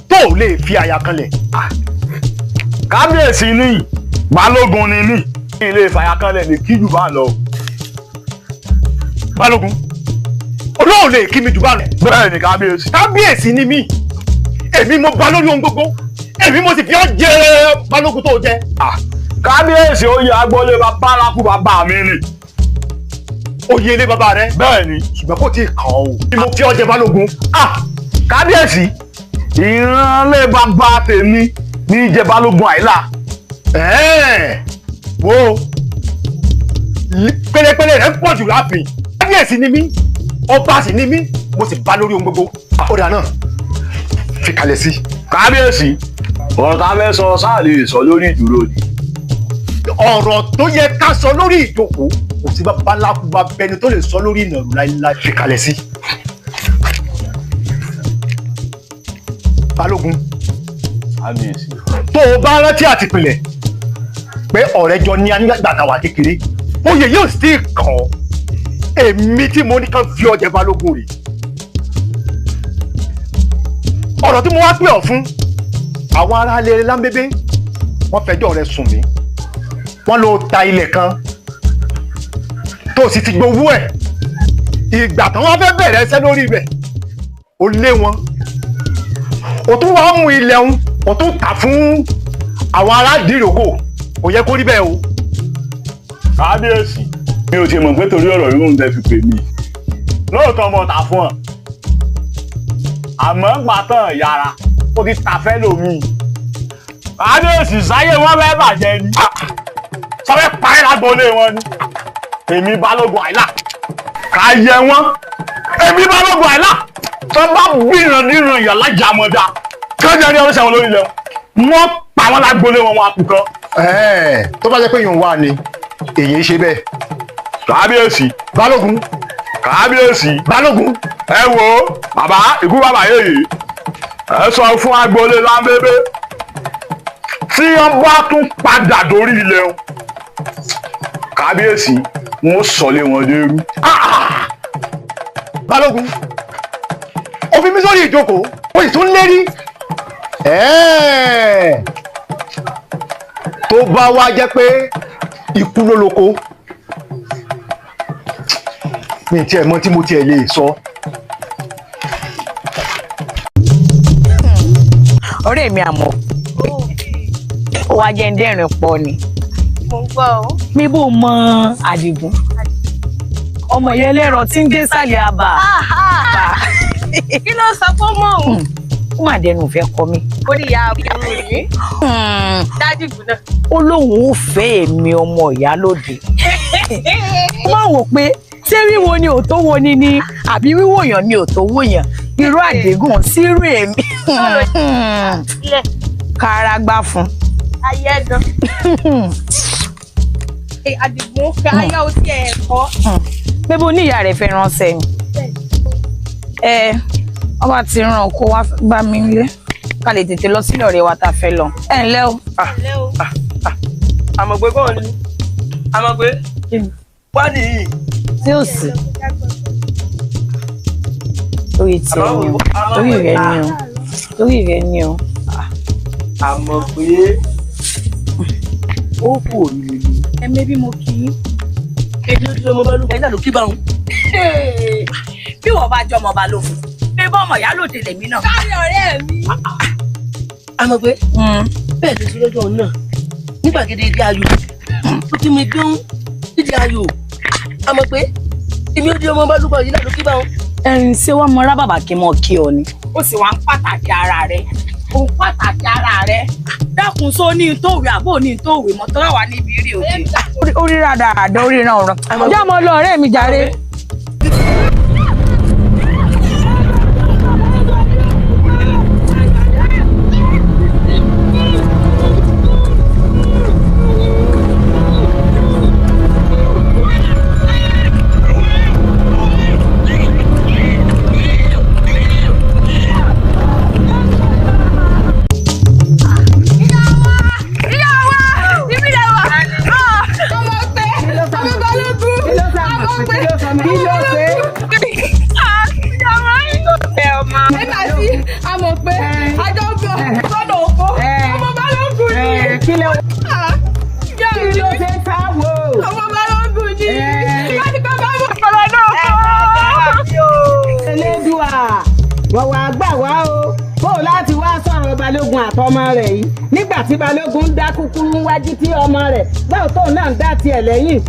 tó lè fi àyà kanlẹ̀. kábíyèsí ní balógun ni mí ilé ìfàyàkànlẹ̀ ní kí jù bá lọ. balógun olóò lè kí mi jù bá lọ. bẹ́ẹ̀ ni kábíyèsí. kábíyèsí ni mí èmi mo bá lórí ohun gbogbo èmi mo sì fi ọ́ jẹ balógun tó jẹ. kábíyèsí oyè agboolé bàbá alákú bàbá mi ni. oyè ilé bàbá rẹ. bẹ́ẹ̀ ni. ṣùgbọ́n kò tí ì kàn ọ́ o. mo fi ọ́ jẹ balógun. kábíyèsí ìrànlẹ́ bàbá tèmi ní jẹ balógun àìlà. wo pẹ̀lẹ́pẹ̀lẹ́ rẹ ń pọ̀ jù láàfin. kábíyèsí ni mí ọba sì ni mí mo sì bá lórí ohun gbogbo. ọ̀dà náà fi kalẹ̀ sí. kábíyèsí ọ̀rọ̀ tá a fẹ́ sọ sáà lè sọ lórí ìdúró ni. ọ̀rọ̀ tó yẹ ká sọ lórí ìjókòó kò sí bàbá lákùbà bẹni tó lè sọ lórí ìnàrú láíláí. fi kalẹ̀ sí. balógun kábíyèsí. tó o bá rántí àtìpìlẹ̀ pé ọ̀rẹ́ jọ ní anígbàtàwà kékeré oyè yóò sì kàn ọ́ èmi tí mo ní kàn fi ọjà balógun rè ọ̀rọ̀ tí mo wá pè ọ́ fún àwọn ará ilé lámbébé wọ́n fẹjọ́ rẹ sùn mí wọ́n lọ ta ilẹ̀ kan tó sì ti gbowó ẹ̀ ìgbà tí wọ́n fẹ́ bẹ̀rẹ̀ ẹsẹ̀ lórí ibẹ̀ ó lé wọn ó tún wàá mú ilẹ̀ ọ̀hún ó tún tà fún àwọn ará ìdíròkò kò yẹ kó rí bẹ́ẹ̀ o. kábíyèsí mi ò tiẹ̀ mọ̀ pé torí ọ̀rọ̀ yóò ń tẹ́ fi pè mí lóòótọ́ mo tà fún ọ àmọ́ gbàtàn yàrá ó ti tà fẹ́ lómi. kábíyèsí sáyé wọn fẹ́ bàjẹ́ ni sọfẹ́ parí lágbóolé wọn ni èmi balógun àìlà ká yẹ wọn èmi balógun àìlà tó bá gbìyànjú nínú ìyàlá jàmọ̀dá kọjá ní ọlọ́sẹ̀ wọn lórí ilẹ̀ wọn pa wọn lágbóolé wọn wọn àpùkọ. tó bá jẹ́ pé yòówù wà ní èyí ṣe bẹ́ẹ̀. kábíyèsí balógun kábíyèsí balógun ẹ wo bàbá ikú bàbá yèyé ẹ sọ fún agboolé lámbébé tí wọn bá tún padà dórí ilẹ̀ wọn kábíyèsí wọn sọlé wọn dẹrú. balógun ó fi mí sórí ìjókòó ó sì tún lérí tó bá wá jẹ́ pé ikú ló lóko mi tiẹ̀ mọ̀ tí mo tiẹ̀ lè sọ. ọ̀rẹ́ mi àmọ́ ó wá jẹ́ ń dẹ́rìn pọ̀ ni. mo ń gbọ́ o. mi bò mọ Àdìgún ọmọ yẹn lẹ́rọ tí ń gé sàlẹ̀ àbà. kí ló sọ fún mọ́ òun. ó mà dẹnu fẹ́ kọ mi. ó ní ìyá àbúrò rẹ̀ dájú ìbùnà. ó lóun ò fẹ́ èmi ọmọ ìyálóde. máa wò pé ṣé wíwo ni ò tó wo ni ni àbí wíwò yàn ni ò tó wò yàn irú Àdìgún sírú èmi. kára gbá fún. ayé ẹ̀dán. Àdìgún ayé ó ti ẹ̀ kọ́. pé bó ní ìyá rẹ̀ fẹ́ ránṣẹ́ ni. wọ́n bá ti ràn kó wá bá mi lé ká lè tètè lọ sílẹ̀ ọ̀rẹ́ wa tá a fẹ́ lọ. ẹ ǹlẹ́ o. àmọ̀ pé kọ́ ni àmọ̀ pé wá nìyí. tí ó sì torí tiẹ̀ ni o torí rẹ̀ ni o torí rẹ̀ ni o. àmọ̀ pé ó kò rí mi. ẹ̀mí bí mo kì í. èdè ó ti lọ́mọ bá lóko ẹ̀dá ló kí bá wọn. bí wọ́n bá jọ ọmọ bá lóko bí bọ́ ọmọ ìyálòde lèmi náà. kárí ọ̀rẹ́ mi. àmọ̀ pé bẹ́ẹ̀ tó ti lọ́jọ́ náà nígbàgede ilé ayò ó ti mi dún nídìí ayò àmọ̀ pé èmi ó di ọmọ bá lóko yìí ládùú kí bá wọn. ẹ̀rín ṣé wọ́n mọ rábàbà kí mọ kí ọ ni. ó sì wá ń pàtàkì ara rẹ̀ ó ń pàtàkì ara rẹ̀ dákun só ní ìtòwé àbò ní ìtòwé mọ́tò wà níbi rí òde. ó rí rádàrádà ó rí ràn ọ̀ràn. ọjọ́ àmọ́ lọ ọ̀rẹ́ mi jàre. káwọ. ọmọ balógun ni láti kọ́ bá wọ́n kọ́lọ́ náà kọ́. Elédùà wọ́n wá gbà wá o kó o láti wá sọ̀rọ̀ balógun àtọmọ rẹ̀ yìí nígbà tí balógun ń dá kúkúrú wájú tí ọmọ rẹ̀ báwo tóun náà ń dá tiẹ̀ lẹ́yìn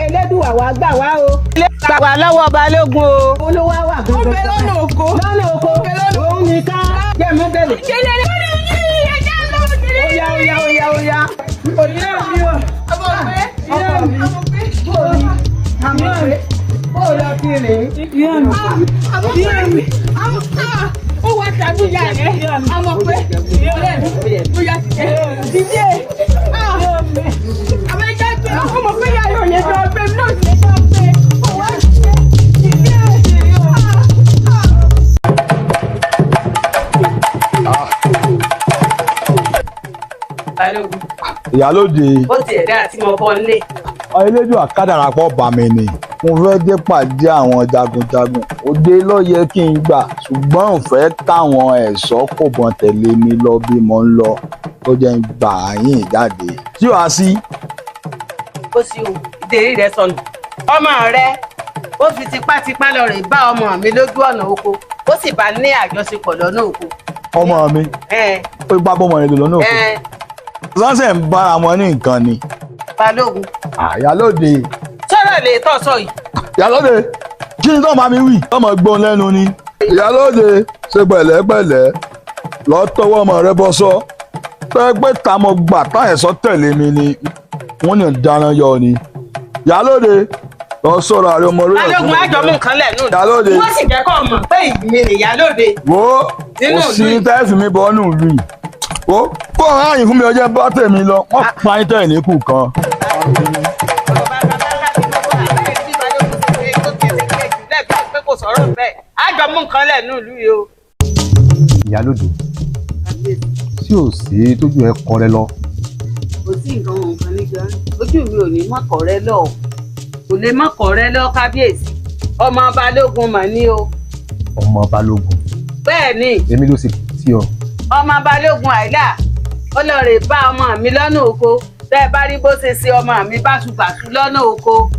Elédùà wá gbà wá o. gbà wá lọ́wọ́ balógun o. olówó wà gbọ́dọ̀. ó bẹ lọ́nà oko. lọ́nà oko òun nìkan jẹ́ mú bẹ̀rẹ̀. Oya. Òyìnbó mi o. Ọmọ pé. Bó lọ sí rè é. Ó wá tàbí ìyá rẹ̀. Ọmọ pé. Bóyá dídé. Àwọn ẹja pé ọmọ pé ìyá yóò lè jọ pé náà lè jọ pé. Ó wá dídé. Balógun. Ìyálóde. Ó ti ẹ̀dá àti mo bọ́ nílé. Elédùà àkádàràpọ̀ bà mí ni mo fẹ́ dé pàdé àwọn jagunjagun òde ló yẹ kí n gbà ṣùgbọ́n ò fẹ́ káwọn ẹ̀ṣọ́ kò bọ́n tẹ̀lé mi lọ bí mo ń lọ tó jẹ́ ń gbà yín jáde. Tí wàá sí. Ó sì o ìdérí rẹ sọnù ọmọ rẹ ó fi tipátipá lọ rè bá ọmọ mi lójú ọ̀nà oko ó sì bá ní àjọṣepọ̀ lọ́nà oko. Ọmọ mi ó gbá bọ́mọ rẹ lò lọ́nà oko sọ́sẹ̀ ń bára wọn ní nǹkan ni. Balógun. Ìyálóde. Sọ̀rọ̀ lè tọ́ sọ yìí. Ìyálóde kí ni tó máa mi wí tó máa gbóhùn lẹ́nu ni. Ìyálóde ṣe pẹ̀lẹ́pẹ̀lẹ́ lọ tọwọ́ ọmọ rẹ bọ́ sọ pé ta mo gbà táyẹ̀ sọ tẹ̀lé mi ni wọ́n ní dáná yọ ni. Ìyálóde lọ sọ̀rọ̀ àrẹ ọmọ rẹ. Balógun àjọ mú nǹkan lẹ̀ nù. Ìyálóde. Wọ́n sì jẹ́ kọ́ mọ̀ pé ìgbìmọ̀ ni Ìyálóde. Wo kò sí tẹ́ẹ̀fì mi bọ́ nù lù yìí. Wo kó ráyìn fún mi ọjọ́ bá tèmi lọ wọ́n pa yín tẹ̀ ní kù kan. Sọ̀rọ̀ bẹ́ẹ̀ àjọ mú nǹkan lẹ̀ nù lù yìí o. Ìyálóde tí ò sí tójú ẹ kọrẹ lọ. Kò sí nǹkan nígbà ojú mi ò ní mọ́kọ̀rẹ́ lọ kò lè mọ́kọ̀rẹ́ lọ kábíyèsí ọmọ balógun mà ní o. Ọmọ balógun. Bẹ́ẹ̀ ni. Èmi ló sì tí ọ. Ọmọ balógun àìlà ó lọ rè bá ọmọ mi lọ́nà oko tẹ́ ẹ bá rí bó ṣe ṣe ọmọ mi báṣubàṣu lọ́nà oko.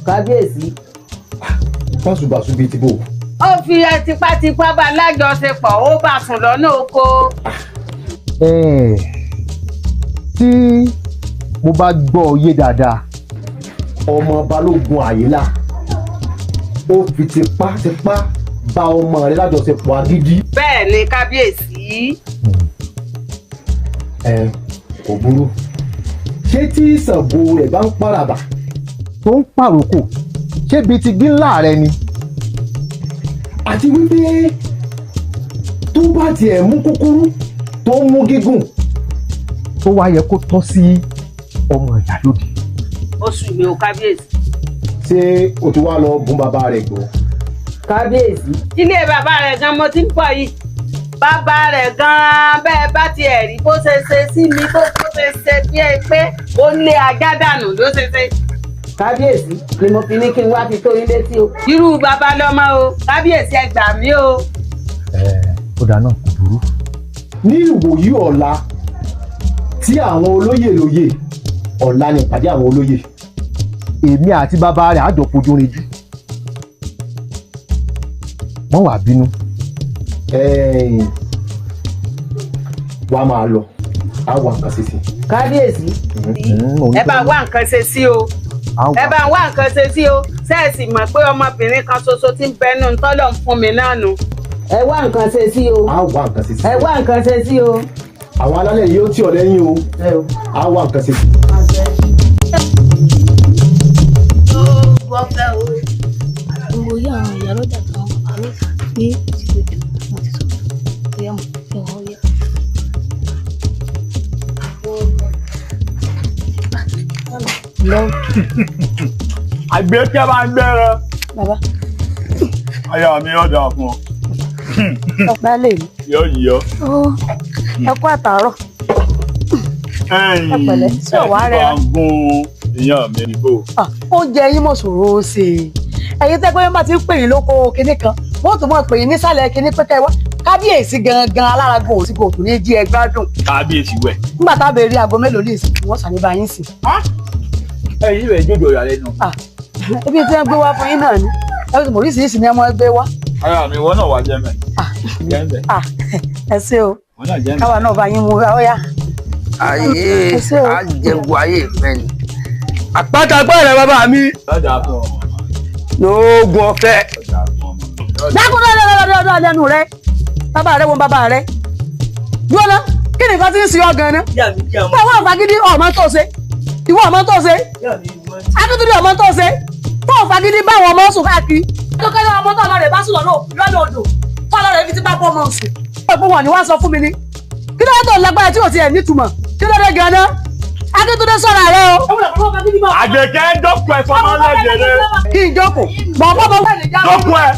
Kábíyèsí. Báṣubàṣu bíi ti bò. Ó fi tipátipá bá lájọṣepọ̀ ó bá sùn lọ́nà oko. Tí mo bá gbọ́ yé dáadáa ọmọ balógun àyílà ó fi tipátipá bá ọmọ rẹ lájọṣepọ̀ agídí. Bẹ́ẹ̀ ni kábíyèsí. Kò burú ṣé tí Ṣàngó rẹ̀ bá ń pàràbà tó ń pàrókò ṣé bíi ti gbé ńlá rẹ ni àti wípé tó bá tiẹ̀ mú kúkúrú tó ń mú gígùn tó wá yẹ kó tọ́ sí ọmọ Ìyálóde. Ó sùn mí o kábíyèsí. Ṣé o ti wá lọ bùn bàbá rẹ̀ gbọ́? Kábíyèsí. Ilé bàbá rẹ̀ gan mo ti ń pọ̀ yìí bàbá rẹ̀ gan bẹ́ẹ̀ bá tiẹ̀ rí bó ṣe ṣe sí mi bó ṣe ṣe bí ẹ pé ó lé ajá dànù ló ṣe ṣe. Kábíyèsí ni mo fi ní kí n wá fi tó yín létí o. Irú bàbá lọ́mọ o kábíyèsí ẹ gbà mí o. Ó dáná kò burú. Ní ìwòyí ọ̀la tí àwọn olóyè lóyè ọ̀la ni ìpàdé àwọn olóyè èmi àti bàbá rẹ̀ àjọ fojú rinjú wọ́n wà bínú wàá máa lọ á wà nǹkan ṣe sí. Kábíyèsí. Ẹ bá wá nǹkan ṣe sí o ẹ bá wá nǹkan ṣe sí o sẹ́ẹ̀sì mọ̀ pé ọmọbìnrin kan ṣoṣo tí ń bẹnu tọ́lọ̀ ń fún mi náà nù. Ẹ wá nǹkan ṣe sí o. á wà nǹkan ṣe sí. Ẹ wá nǹkan ṣe sí o. Àwọn alálẹ̀ yìí ó tì ọ́ lẹ́yìn o á wà nǹkan ṣe sí. Gbogbo yí àwọn ìyálójà kan àlọ́ pé ìṣèlú wọn ti sọ bóyá mo fi hàn yẹ. Àgbẹ̀ kí a máa ń gbẹ́rọ. Bàbá. Aya mi yóò dáa fún ọ. Ọ̀pá lè mí. Yóò yíyọ. Ẹ kú àtàárọ̀. Ẹ pẹ̀lẹ́ sí ọ̀wá rẹ̀. Ẹ gún ìyá mi níbò. Oúnjẹ yín mọ̀ ṣòro ṣe. Ẹ̀yin tẹ́ pé wọ́n bá ti ń pè yín lóko kinní kan, wọ́n tún mọ̀ pè yín nísàlẹ̀ kinní pé kábíyèsí gangan aláragbó òsìkò òtún ní jí ẹ gbádùn. kábíyèsí wẹ̀. nígbà tá a bẹ̀rẹ̀ rí aago mélòó lè sìn wọ́n sàlẹ̀ bá yín sìn. ẹ̀yin rẹ̀ jòjò ìyá lẹ́nu. ebi tí wọ́n gbé wá fún yín náà ni ẹ bí oríṣiríṣi ni wọ́n gbé wá. ara mi ìwọ náà wà jẹ́ mẹ́. jẹ́ mẹ́. ẹ ṣé o wọ́n náà jẹ́ mẹ́. káwa náà bá yín mú ra ọ́yá. ayé àjẹwò ayé ìfẹ́ ni. àpáta gbọ́dọ̀ bàbá mi. lọ́jà fún ọ. lóògùn ọ̀fẹ́. dákun lọ́dọ̀ lẹ́nu rẹ bàbá rẹ wọn bàbá rẹ dúró ná kí ni nǹkan ti ń sin ọ gan-an. báwo àfagídí ọmọ tó ṣe ìwọ ọmọ tó ṣe akíntúndì ọmọ tó ṣe báwo àfagídí báwọn ọmọ sùn káàkiri tó kẹ́lẹ́ ọmọ tó ọlọ́rẹ̀ bá sùn lọ́nà odò tó ọlọ́rẹ̀ fi ti bá bọ́ ọmọ sùn. ọ̀pọ̀ wọn ni wọ́n sọ fún mi ni kí ló dé tó lágbára tí ò ti ẹ̀ nítumọ̀ kí ló dé gan-an akíntúndì sọ̀rọ̀ rẹ o. àgbẹ̀kẹ́ dọ́kun ẹ̀ fọmọ lẹ́jẹ̀rẹ́. kí n jókòó bọ̀ bọ́ wẹ̀ ní jáde. dọ́kun ẹ̀.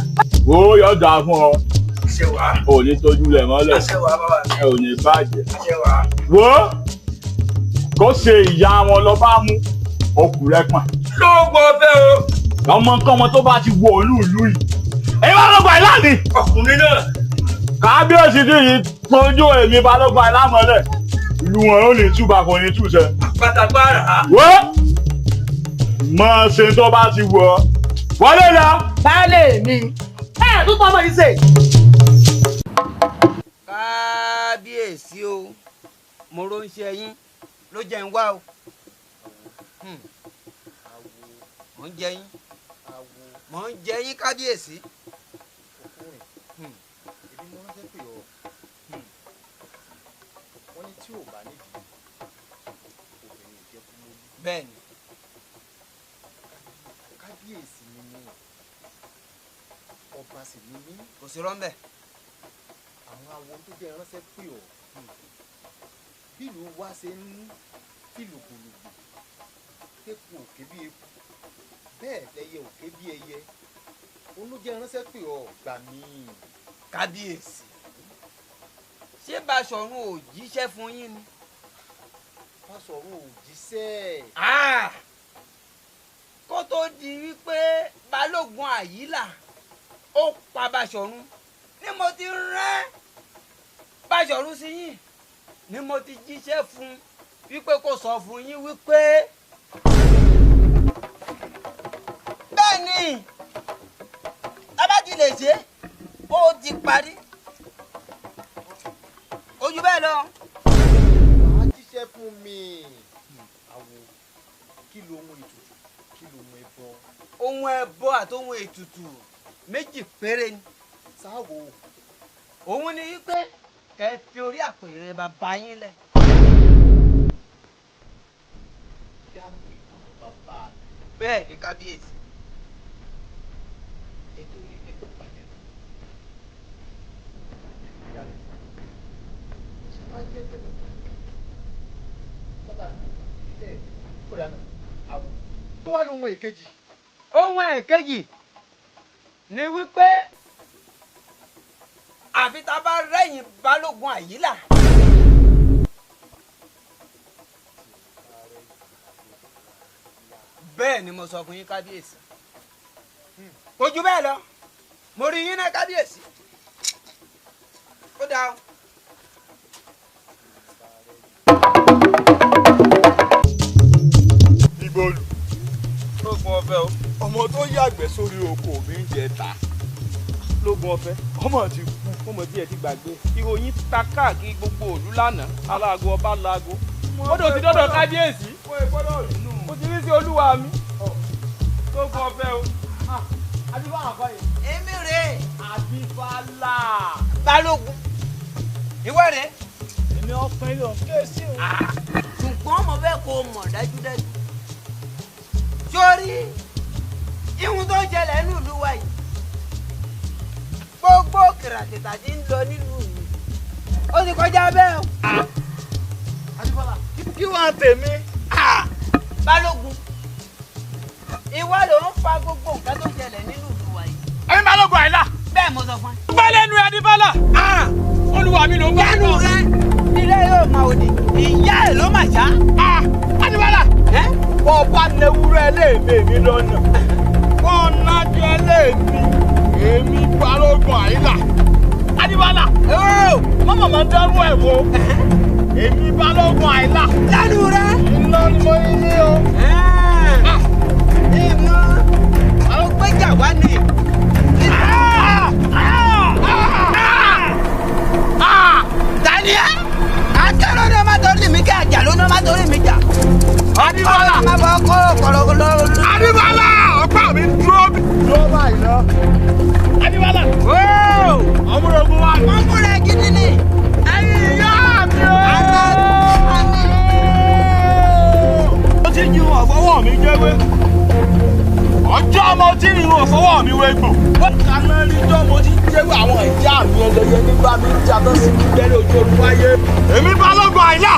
ó yọ dà fún ọ. ò ní tójú lẹ̀ mọ́lẹ̀. ẹ ò ní bàjẹ́. wo kó ṣe ìyá wọn lọ bá mú ọkùnrin pọ̀n. lóògùn ọ̀fẹ́ o. ọmọkọ́mọ tó bá ti wọ ìlú yìí. èyí bá lọ́gbà ẹ̀ láàrin. ọkùnrin náà. kábíyèsí tí yìí tójú èmi bá lọ́gbà ẹ̀ lámọ́lẹ̀. ìlú wọn ò ní túbà kò ní túṣẹ. pátápárà. wo mọ ṣe tó bá ti wọ wọlé lọ. baálé mi ẹ tó tọ́ ọmọ yìí ṣe. kábíyèsí o mo ro ń ṣe yín ló jẹ́ ń wá o mò ń jẹ yín kábíyèsí. èmi mo rántí pé ọ wọ́n ní tí ò bá nídìí obìnrin ìjẹkú lórí. bẹ́ẹ̀ ni. kábíyèsí ni mí ọba sì ni mí. kò sí rọ́ńbẹ́. àwọn awo tó jẹ́ ránṣẹ́ pé ọ bílù wa ṣe ń fìlùkùlùkù tẹ́kù òkè bí eku bẹ́ẹ̀ lẹ́yẹ òkè bí ẹyẹ olójẹ́ ránṣẹ́ pé ọ gbà mí. kábíyèsí ṣé Baṣọ̀run ò jíṣẹ́ fún yín ni. Baṣọ̀run ò jíṣẹ́. kó tó di wípé Balógun Àyílà ó pa Baṣọ̀run ni mo ti rán Baṣọ̀run sí yín ni mo ti jíṣẹ́ fún wípé kó sọ fún yín wípé bẹ́ẹ̀ ni tábàtì lè ṣe ó ti parí ojú bẹ́ẹ̀ lọ. wàá jíṣẹ́ fún mi. àwo kí ló ohun ètùtù kí ló ohun ẹbọ. ohun ẹbọ àti ohun ètùtù méjì péré ni. sáwo. òun ni wípé kẹ́ ẹ fi orí àpèrè bàbá yín lẹ̀. bẹ́ẹ̀ ni kábíyèsí. tó wá ní ohun èkejì. ohun èkejì ni wípé àfi tá a bá rẹ́yìn Balógun Àyílà. bẹ́ẹ̀ ni mo sọ fún yín kábíyèsí. ojú bẹ́ẹ̀ lọ mo rí yín náà kábíyèsí. ó dáa. ìbòlù lóògùn ọ̀fẹ́ o ọmọ tó yàgbẹ́ sórí oko mi ń jẹ ta. lóògùn ọ̀fẹ́ ọmọ ti kú ọmọ tí ẹ ti gbàgbé ìròyìn ta káàkiri gbogbo òlú lánàá aláàgọ ọba laago kódò ti dọdọ kábíyèsí mo ti rí sí olúwa mi lóògùn ọ̀fẹ́ o. adúbọ̀ àkọ́ yìí. èmi rè é. Abífálà. Balógun ìwọ rè é. èmi ọpẹ́ yóò kéésì o. ṣùgbọ́n mo fẹ́ kó o mọ̀ dájúdájú sórí ihun tó ṣẹlẹ̀ nílùú wa yìí gbogbo kìràkìtà tí ń lọ nílùú yìí ó ti kọjá bẹ́ẹ̀ o. adúbọ̀lá. kí wọ́n tèmi. Balógun ìwọ ló ń fa gbogbo nǹkan tó ṣẹlẹ̀ nínú ìlú wa yìí. ẹ̀yin Balógun Àyìnlá. bẹ́ẹ̀ mo sọ fún ẹ. gbẹ́lẹ́nu Adífálà. olúwa mi ló ń bá a lọ. rẹ ilé yóò máa òdì ìyá ẹ̀ ló mà já. Adífálà. bọ́ bá newúrẹ́ léèmé mi lọ́nà kọ́ nájọ́ léèmí èmi Balógun Àyìnlá. Adébálà. Mọ́mọ́ máa ń dárú ẹ̀ wo. Èmi Balógun Àìlá. Lẹ́nu rẹ̀. Iná ni mo ní ní o. Ìmọ̀ àwọn gbẹ́jà wá ní. Daniel! Akẹ́rọ̀ ni ọmọ torí mi jà, àjà ló ní ọmọ torí mi jà. Adébálà. Ọmọ bọ̀ kọ̀rọ̀. Adébálà ọ̀pá mi dúró báyìí lọ. Adébálà. Ọmọdéogun wa. Ọmọ rẹ̀ gidi ni. Ẹ̀yin ìyá mi o. Ó ti yin ọ̀fọwọ́ mi jẹ́wé. Ọjọ́ mo ti yin ọ̀fọwọ́ mi wégbò. Wọ́n kà náà níjọ́ mo ti jẹ́wé àwọn ìyá mi ẹlẹ́yẹ nígbà mi ń jatọ́ sí mi lẹ́rìí ojú olúwayé. Èmi Balógun Àìlá.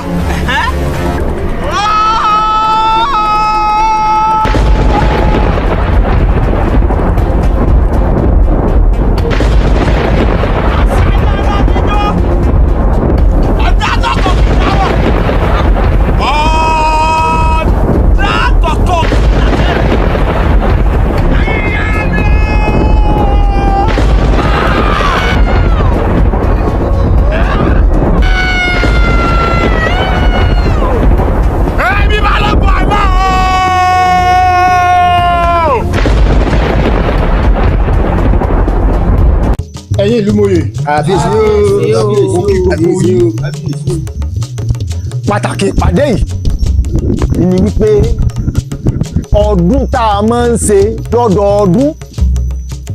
ẹ̀yin ìlú mòye àfíìsì yóò pàtàkì ìpàdé yìí ni wípé ọdún tá a máa ń ṣe lọ́dọọdún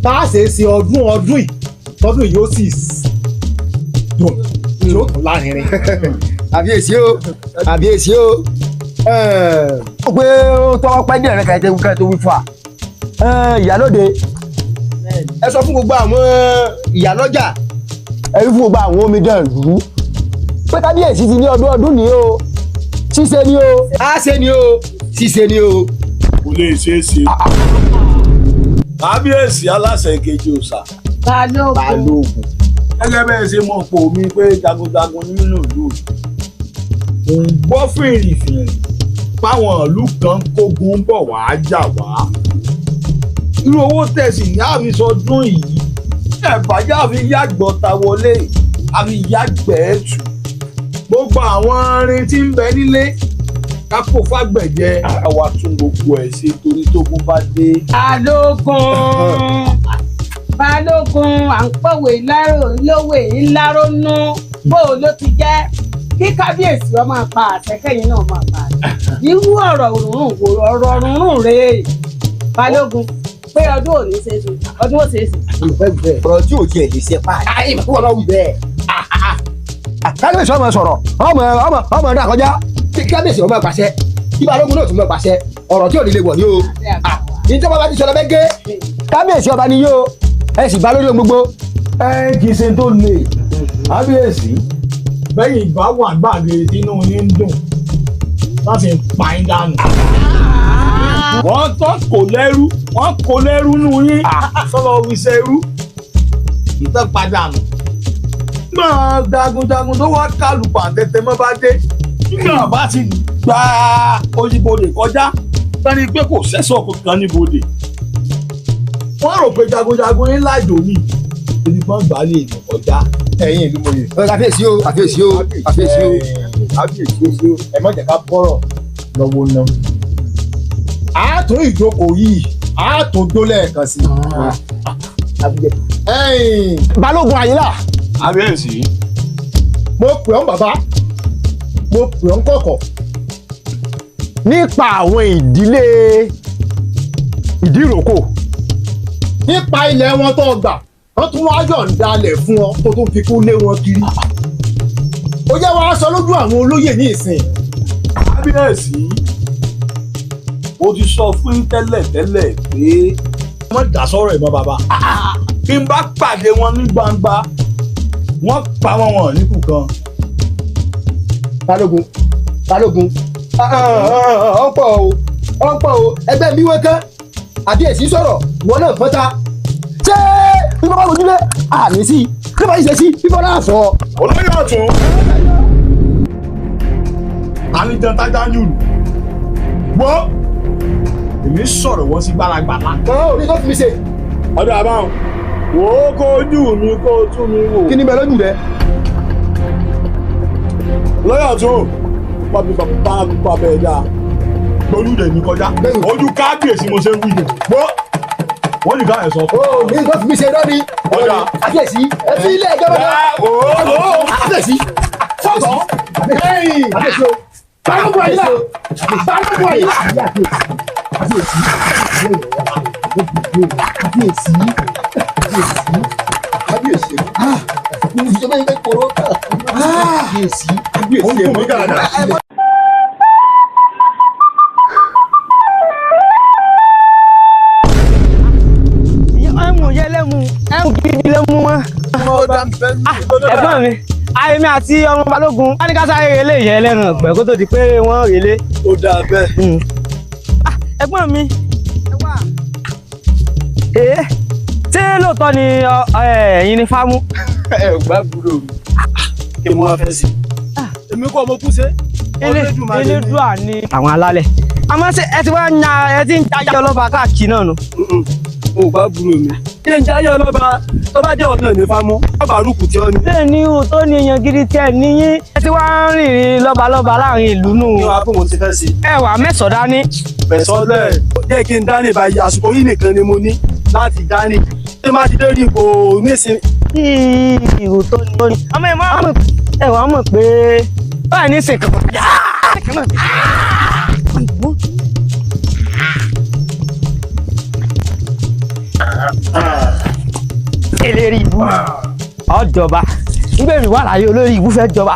tá a ṣe é ṣe ọdún yìí tọdún yìí ó sì dùn yóò tún lárinrin. àfíìsì o ó pé ó tọ́wọ́ pẹ́ díẹ̀ rẹ̀ kẹ́kẹ́ tó wí fún wa ìyálóde ẹ sọ fún gbogbo àwọn ìyálọ́jà ẹ rí fún gbogbo àwọn omidan ìlú pé kábíyèsí ti ní ọdún ni o ṣíṣe ni o á ṣe ni o ṣíṣe ni o. kò lè ṣeé ṣe. kábíyèsí aláṣẹ kejì òòṣà. balógun. gẹ́gẹ́ bẹ́ẹ̀ ṣe mọ̀ pò mí pé jagunjagun nínú ìlú mo ń gbọ́ fìrìfìrì fáwọn ìlú kan kógun bọ̀ wá jà wá. irú owó tẹ̀sí ní àfisọdún yìí ẹ̀bàjẹ́ àfi yàgbọ́ta wọlé àfi yàgbẹ́ ẹ̀tù gbogbo àwọn arin tí ń bẹ nílé kápò fàgbẹ̀jẹ àwa tún gbogbo ẹ̀ ṣe torí tógun bá dé. balógun à ń pòwe lówè ńlárónú bó o ló ti jẹ́ kí kábíyèsí ọ máa pa àṣẹ kẹ́yìn náà máa pa àṣẹ irú ọ̀rọ̀ òrùn rèé balógun pé ọdún ò ní ṣe é ṣe ọdún ò ṣe é ṣe. ọ̀rọ̀ tí ò tiẹ̀ lè ṣe pa àyè mọ̀ wọ́n bá wù bẹ́ẹ̀. kábíyèsí ọmọ sọ̀rọ̀ ọmọ ọdún àkọjá kábíyèsí ọmọ pàṣẹ kí balógun náà tún mọ pàṣẹ ọ̀rọ̀ tí ò ní lè wọ̀ ní o. ìjọba bá ti sọ̀rọ̀ bẹ́ẹ̀ gé kábíyèsí ọba ni yóò ẹ sì bá lórí gbogbo. kì í ṣe tó le kábíyèsí bẹ́yìn ìbá wà gbàgbé tínú yín ń dùn láti pa yín dànù. wọ́n kò lẹ́rú nù yín sọ́lọ́ wíṣẹ́ irú ìtọ́padànù. gbọ́n jagunjagun tó wá kálù pàǹtẹ́tẹ́ mọ́ bá dé nígbà bá ti gba ojúbodè kọjá sani pé kò sẹ́sọ̀ kankan níbodè. wọ́n rò pé jagunjagun yín lájò ní ìdíbọn gbà lè mọ̀ kọjá. ẹ̀yin ìlú mòye. àfíìsì o ẹ má jẹ́ ká bọ́rọ̀ lọ́wọ́ náà. àátún ìjókòó yìí àátún tó lẹ́ẹ̀kan sí i. balógun àyílà. kábíyèsí. mo pè ọ́n bàbá mo pè ọ́n kọ̀kọ̀ nípa àwọn ìdílé ìdíròkò nípa ilẹ̀ wọn tó gbà wọ́n tún wá yọ̀ǹda lẹ̀ fún ọ tó tún fi kún lé wọn kiri. ó jẹ́ wàá sọ lójú àwọn olóyè ní ìsìn. kábíyèsí mo ti sọ fún yín tẹ́lẹ̀ pé wọ́n dá sọ́rọ̀ ẹ̀ mọ́ bàbá. bí n bá pàdé wọn ní gbangba wọ́n pa wọn níkù kan. balógun ọ̀pọ̀ o ẹgbẹ́ mi wọ́n kán àbíyèsí sọ̀rọ̀ wọn náà fọ́ta. ṣé bí bàbá lójúlé àmì sí bí bàbá yìí ṣe sí bí bàbá náà sọ. olóyè ọ̀tún àníjàn tájà ń yùrù gbọ́ èmi sọ̀rọ̀ wọ́n sí gbáragbàlá. ọ̀ ní tó fi mi ṣe. ọdún àbáwọn wò ó kó ojú mi kó o tún mi wò. kí ni bẹ lójú rẹ. lọ́yà tó pàbí bàbá ẹ̀ dáa lójú rẹ̀ ní kọjá ojú kábíyèsí mo ṣe ń wí ni wọ́n ní ká ẹ̀ sọ. ó ní nǹkan fi mi ṣe lọ́ni. ọjà àkíyèsí ẹ fi ilé ẹjọ́ bá àkíyèsí fọ́tọ̀ àkíyèsí o balógun àyílá balógun àyílá àkíyèsí àkíyèsí àkíyèsí ìjọba yìí bẹ kóró àkíyèsí àkíyèsí ẹ̀ mọ́ dáadáa. gidi ló mú wọn. ẹ̀gbọ́n mi àyèmí àti ọmọ balógun wọn ní ká sáré relé yẹn lẹ́nu ọ̀gbẹ́ kó tó di pé wọ́n relé. ó dáa bẹ́ẹ̀. ẹ̀gbọ́n mi ṣé lóòótọ́ ni ẹ̀yin ni fámú. ẹ ò gbá gbúrò mi kí mo wá fẹ́ sí. èmi kọ́ mo kú sé. elédùà ni àwọn alálẹ̀ àmọ́ ṣé ẹ ti wá ń ya ẹ ti ń jájá ọlọ́ba káàkiri náà nù. o gbá gbúrò mi kí n jáyé ọlọ́ba tó bá jẹ́ ọ̀nà ní fámú ọba àrùkù tí ó ní. bẹ́ẹ̀ ni o tó ní èèyàn gidi tiẹ̀ níyín ẹ ti wá ń rìnrìn lọ́balọ́ba láàrin ìlú nù. kí wàá kó mo ti fẹ́ sí. ẹ wà mẹ́sàn-án dání. mẹ́sàn-án lẹ̀ jẹ́ kí n dání báyìí àsìkò yìí nìkan ni mo ní láti dání ṣé má ti dé rí ipò nísìnyí. ìrù tó ní. ọmọ ẹ máa mọ̀ ẹ wàá mọ̀ pé báyìí ní sèkàn. eléri ìbú ọjọba nígbèmí wà láyé olórí ìbú fẹ́ jọba.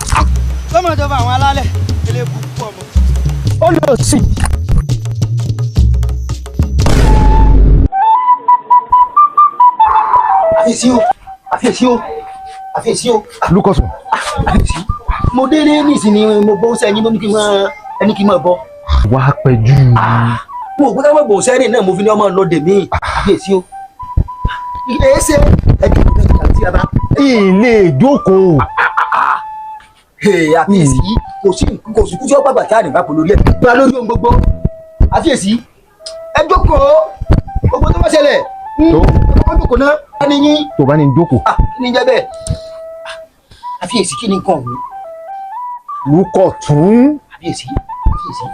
lọ́mọ ìjọba àwọn alálẹ̀ elébu pọ̀ mọ́. ó lọ sí. àfẹ́sí o àfẹ́sí o àfẹ́sí o. Lukoso. àfẹ́sí mo délé nísìnyí mo bọ́ sẹ́yìn mo ní kí n máa ẹni kí n máa bọ́. wàá pẹ́ jù. mo ò gbé ká má bò sẹ́rìn náà mo fi ní ọmọ lọ dèmí àfẹ́sí o. ilé ẹsẹ̀ ẹjọ́ kò kẹ́kẹ́ àti ara. ilé ìjókòó. àfẹ́sí kò sí kú tí ó bàbà tí a nìgbà pò lórí ẹ̀ gba lórí ohun gbogbo. àfẹ́sí ẹ jókòó gbogbo tó bá ṣẹlẹ̀ ọkọ̀ jókòó náà á ní yín. tó bá ní jókòó. kí ni jẹ́ bẹ́ẹ̀ àfẹ́sí kí ni nǹkan ọ̀hún. Lukọ̀tún. àfẹ́sí àfẹ́sí.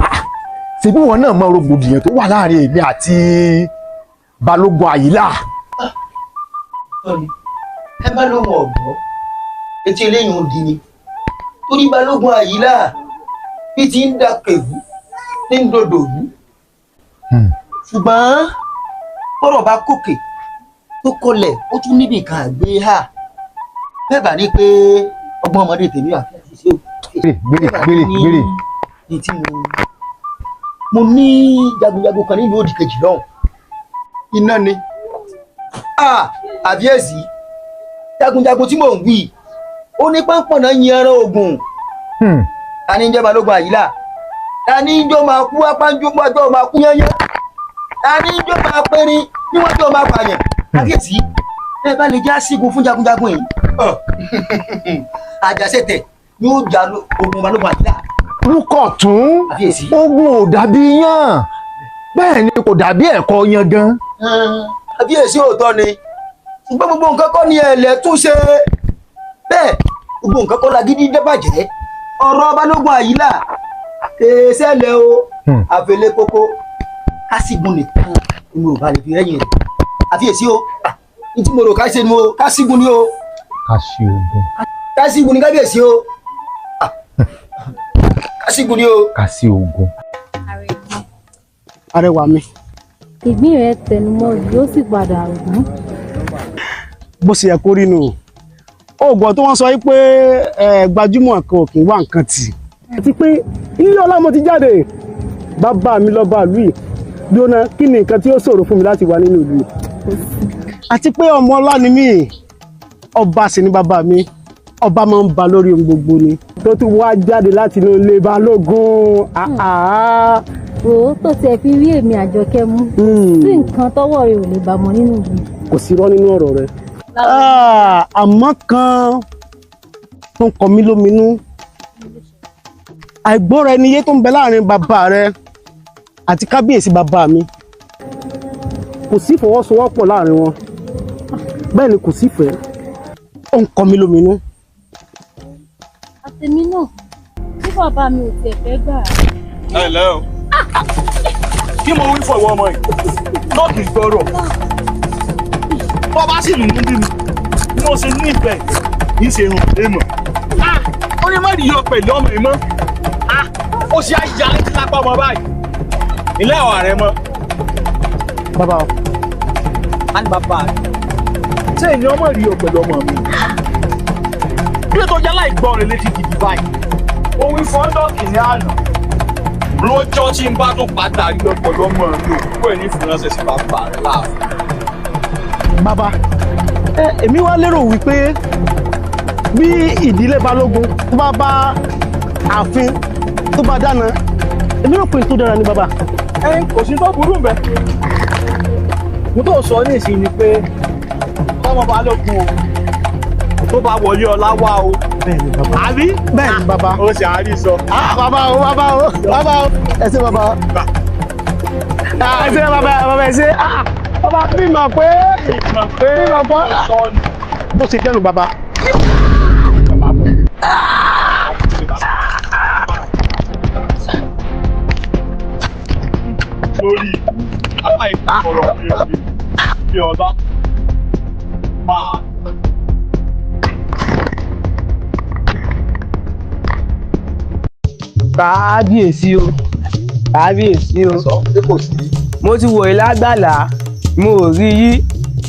ṣebí wọn náà mọ rògbòdìyàn tó wà láàrin èmi àti balógun àyílà. ẹ bá lóhun ọ̀gbọ́n etí eléyìí ń di ni torí balógun àyílà bí ti ń da kẹ̀wù ní dòdò wù ṣùgbọ́n bọ́rọ̀ bá kòkè tó kọlẹ̀ ó tún níbi kan àgbé hà bẹ́ẹ̀ bá ní pé ọgbọ́n ọmọdé tèmi wà fẹ́ẹ́ ṣe o. gbére ní tí mo ní jagunjagun kan nílùú òdì kejì lọ́hùn iná ni àbíyèsí jagunjagun tí mò ń wí ó ní pọ́npọ́n náà yin ẹran ogun ta ni ń jẹ́ balógun àyílà ta ni ń jọ máa kú apánjú mọ́jọ́ máa kú yányán ta ni ń jọ máa pẹ́rín níwájú ọmọ apààyàn àbíyèsí ẹ bá lè jẹ́ àṣìgùn fún jagunjagun yìí àjàṣetẹ̀ yóò jà ogun balógun àyílà. Lukọ̀tún ogun ò dàbí yán bẹ́ẹ̀ ni kò dàbí ẹ̀kọ́ yangan. àbíyèsí òótọ́ ni ṣùgbọ́n gbogbo nǹkan kọ́ ni ẹ̀lẹ́ tún ṣe bẹ́ẹ̀ gbogbo nǹkan kọ́ lagídí dẹ́bàjẹ́ ọ̀rọ̀ balógun àyílà kèésẹ́lẹ̀ o àfẹlẹ́ kókó kásìgùn nìkan ni mo rò bá lè fi rẹ́yìn rẹ̀ àfiyèsí o ní tí mo rò ká ṣe ni o kásìgùn ni o. kásìgùn ni kábíyèsí o kásìgùn ni o. kásì ogun. arẹwà mi. ìgbín rẹ tẹnumọ́ yóò sì padà rùn. bó ṣe yẹ kó rí nù oògùn tó wọ́n sọ pé gbajúmọ̀ kan ò kì í wá nǹkan tì àti pé ilé ọlọ́mọ ti jáde bàbá mi lọ́ba ìlú yìí dóná kí ni nǹkan tí ó ṣòro fún mi láti wà nínú ìlú yìí àti pé ọmọ ọlá ni mí ọba sì ni bàbá mi ọba máa ń ba lórí ohun gbogbo ni tó tún wá jáde láti inú ilé balógun. o tó tiẹ̀ fi rí èmi Àjọkẹ́ mú sí nǹkan tọ́wọ́ rẹ̀ ò lè bá mọ́ nínú ìlú. kò sí irọ́ nínú ọ̀rọ̀ rẹ̀ àmọ́ kan tó ń kọ mí lóminú àìgbọ́ra ẹni yé tó ń bẹ láàrin bàbá rẹ àti kábíyèsí bàbá mi kò sí ìfọwọ́sowọ́pọ̀ láàrin wọn bẹ́ẹ̀ ni kò sífẹ̀ẹ́ ó ń kọ mí lóminú. àtẹ̀mí náà tí bàbá mi ò tiẹ̀ fẹ́ gbà. ẹ ǹlẹ́ o kí mo wí fún ìwọ ọmọ yìí náà kì í gbọ́rọ̀ bọ́ bá sì lùmú bí mi bí mo ṣe nífẹ̀ẹ́ kì í ṣe irun èèmọ̀ ó ní má rí yọ pẹ̀lú ọmọ yìí mọ́ ó ṣe àyà létí lápá ọmọ báyìí ilé ọ̀hún rẹ mọ́. bàbá o. a ní bàbá rẹ ṣé ènìyàn ọmọ rí yọ pẹ̀lú ọmọ mi bí ètò yálà ìgbọ́ rẹ létí gidi báyìí ó wí fún ọ́dọ́ọ̀kì ní àná lọ́jọ́ tí n bá tó padà rí ọpọlọ ọmọ mi ò kúrò ní ìfúnránṣẹ́ sí bàbá rẹ̀ láàfin. bàbá èmi wá lérò wípé bí ìdílé balógun tó bá bá ààfin tó bá dáná èmi rò pé tó dára ní bàbá. kò sí tó burú mbẹ mo tó sọ ní ìsìn ni pé ọmọ balógun o tó bá wọlé ọlá wá o. bẹ́ẹ̀ni bàbá. àbí. bẹ́ẹ̀ni bàbá. ó ṣe àárí sọ. bàbá o bàbá o bàbá o ẹ ṣé bàbá. ẹ ṣé bàbá ẹ ṣé bàbá bí mọ̀ pé bó ṣe jẹ́nu bàbá. lórí aláìkọ̀ọ̀rọ̀ bí ọlá máa. kábíyèsí o kábíyèsí o mo ti wòye lágbàlá mo ò rí yí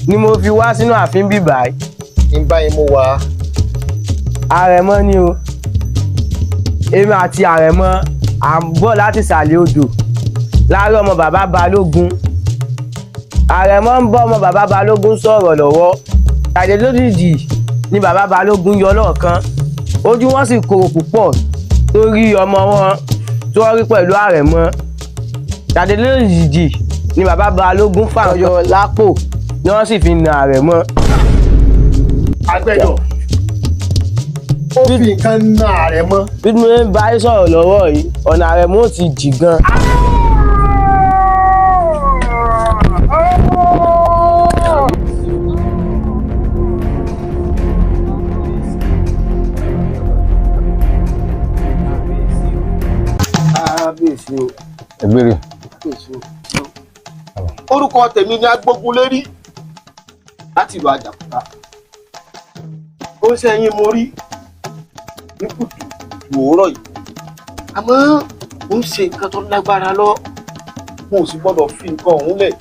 ni mo fi wá sínú ààfin bíbá yìí. ń báyìí mo wá. àrẹ̀mọ ni o èmi àti àrẹ̀mọ à ń bọ̀ láti ìsàlẹ̀ odò láàárọ̀ ọmọ bàbá balógun àrẹ̀mọ ń bọ́ ọmọ bàbá balógun sọ̀rọ̀ lọ́wọ́ tàdé lójijì ni bàbá balógun yọ lọ́ọ̀kan ojú wọn sì korò púpọ̀ torí ọmọ wọn tó rí pẹ̀lú àrẹ̀mọ tàdé lójijì ni bàbá balógun fàyọ lápò ni wọ́n sì fi na àrẹ̀mọ. agbẹjọ́ ó fi nǹkan na àrẹ̀mọ. bí mo ń bá yín sọ̀rọ̀ lọ́wọ́ yìí ọ̀nà àrẹ̀mọ ò ti jì gan. kábíyèsí o. ẹgbẹ́rẹ́. orúkọ tèmi ni Agbógunlérí láti ìlú Àjàkúta. ó ń sẹ́yìn mo rí ní kùtù òwúrọ̀ yìí àmọ́ ó ń ṣe nǹkan tó lágbára lọ mo ò sì gbọ́dọ̀ fi nǹkan ọ̀hún lẹ̀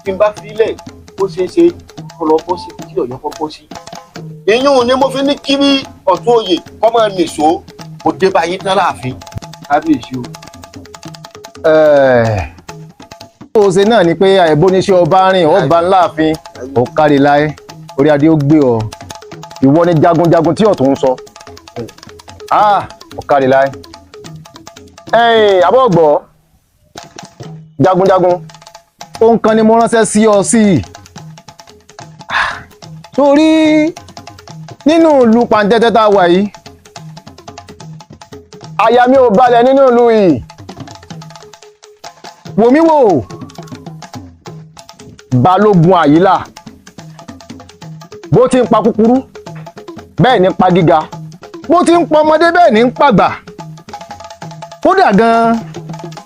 tí n bá fi lẹ̀ ó ṣeé ṣe ọlọ́ bọ́ sí kí Ọ̀yọ́ kọ́ bọ́ sí. ìyún ni mo fi ní kí Ọ̀tún Oyè kọ́ máa nìṣó mo dé báyìí tán láàfin kábíyèsí o. ó ṣe náà ni pé àìbóníṣẹ́ ọba rìn ọba ńláàfin ó kárí láé orí adé ó gbé ọ ìwọ ni jagunjagun tí Ọ̀tún ń sọ ó kárí láé. àbọ̀gbọ́ jagunjagun ohun kan ni mo ránṣẹ́ sí ọ sí i torí nínú ìlú pàǹtẹ́tẹ́ tá a wà yìí àyà mi ò balẹ̀ nínú ìlú yìí wò mí wò Balógun Àyílà bó ti ń pa kúkúrú bẹ́ẹ̀ ni pa gíga bó ti ń pa ọmọdé bẹ́ẹ̀ ni ń pàgbà kódà gan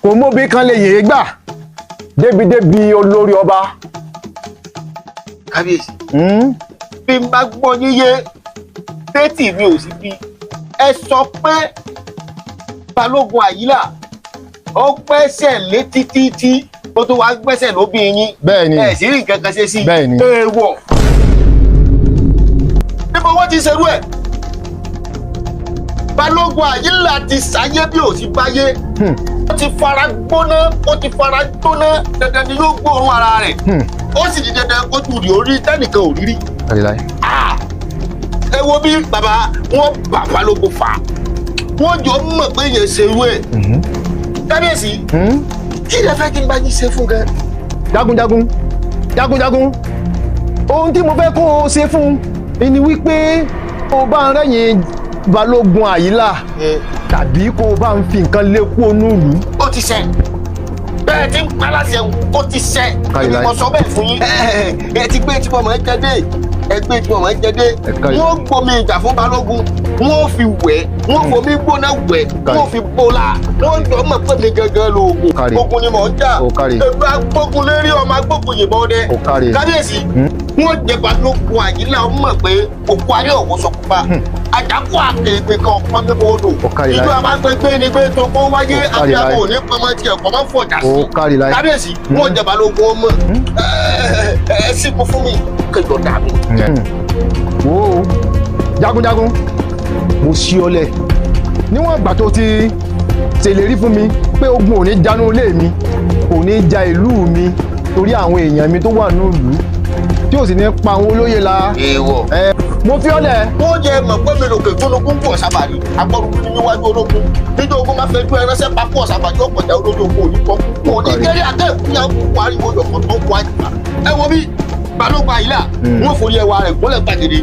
kò móbi kan lè yèé gbà débi olórí ọba. kábíyèsí bí n bá gbọ́ yíyé tẹ́tì mi ò sí bí ẹ sọ pé Balógun Àyílà ó gbẹ́sẹ̀ lé títí ó tó wá gbẹ́sẹ̀ lóbi yín. bẹ́ẹ̀ni ẹ sì rí nǹkan kan ṣe sí. bẹ́ẹ̀ni èèwọ̀ níbo wọ́n ti ṣerú ẹ̀ Balógun Àyílà ti sáyé bí ò ti báyé ó ti fara gbóná dandan ni yóò gbóòórùn ara rẹ̀ ó sì di dandan kójú rí orí tẹ́nìkan ò rírí. ẹ wo bí bàbá wọn bá Balógun fà wọ́n jọ mọ̀ pé yẹn ṣerú ẹ̀ kábíyèsí kí lè fẹ́ kí n bá yín ṣe fún gan. jagunjagun ohun tí mo fẹ́ kó o ṣe fún ni wípé o bá ń rẹ́yìn Balógun Àyílà tàbí kó o bá ń fi nǹkan lé kú onúùlú. ó ti ṣe bẹ́ẹ̀ bẹ́ẹ̀ ti ń pa láṣẹ ó ti ṣẹ èmi mo sọ bẹ́ẹ̀ fún yín ẹ ti gbé tí mo máa ń jẹ dé ẹgbẹ́ tí mo máa ń jẹ dé wọ́n gbomi ìjà fún balógun wọ́n fi wẹ̀ wọ́n fomi gbóná wẹ̀ wọ́n fi bóla wọ́n jọ mọ̀ pé mi gangan lóògùn ogun ni mò ń jà èmi agbógun lérí ọmọ agbógun yìnbọn dẹ kábíyèsí wọ́n jẹ balógun àyílá mọ̀ pé òkú ayé ọ̀wọ́ sọkúpa àjàkú àkègbè kan ọ̀pọ̀ mímọ́ odò ìlú àbágbégbé ni pé tó kó wáyé abiyamọ òní pọmọ tiẹ̀ kọ́ máa ń fọ̀jà sí kábíyèsí wọ́n jẹ balógun ọmọ ẹ sì kú fún mi kéjọ dàbí. wo jagunjagun mo ṣí ọ lẹ níwọ̀n ìgbà tó ti ṣèlérí fún mi pé ogun ò ní jánu ilé mi kò ní ja ìlú mi torí àwọn èèyàn mi tó wà ní ìlú tí ò sì ní pa àwọn olóyè la. èèwọ̀. mo fi ọ́ lẹ̀. ó jẹ mọ̀ pé mi lòkè gbólógún pọ̀ sábàrí agbọ́dún ní níwájú ológun níjọ́ ogun máa fẹ́ ju ẹrẹ́sẹ̀ papọ̀ sábàrí ọ̀pọ̀ ìjà olójú ogun òní kọ́ òní kéré akẹ́kọ̀ọ́ ní àkókò ariwo yọ̀kọ̀ tó kọ́ àjùmá. ẹ wo bí balógun àyílà wọn forí ẹwà rẹ̀ gbọ́lẹ̀ gbàgede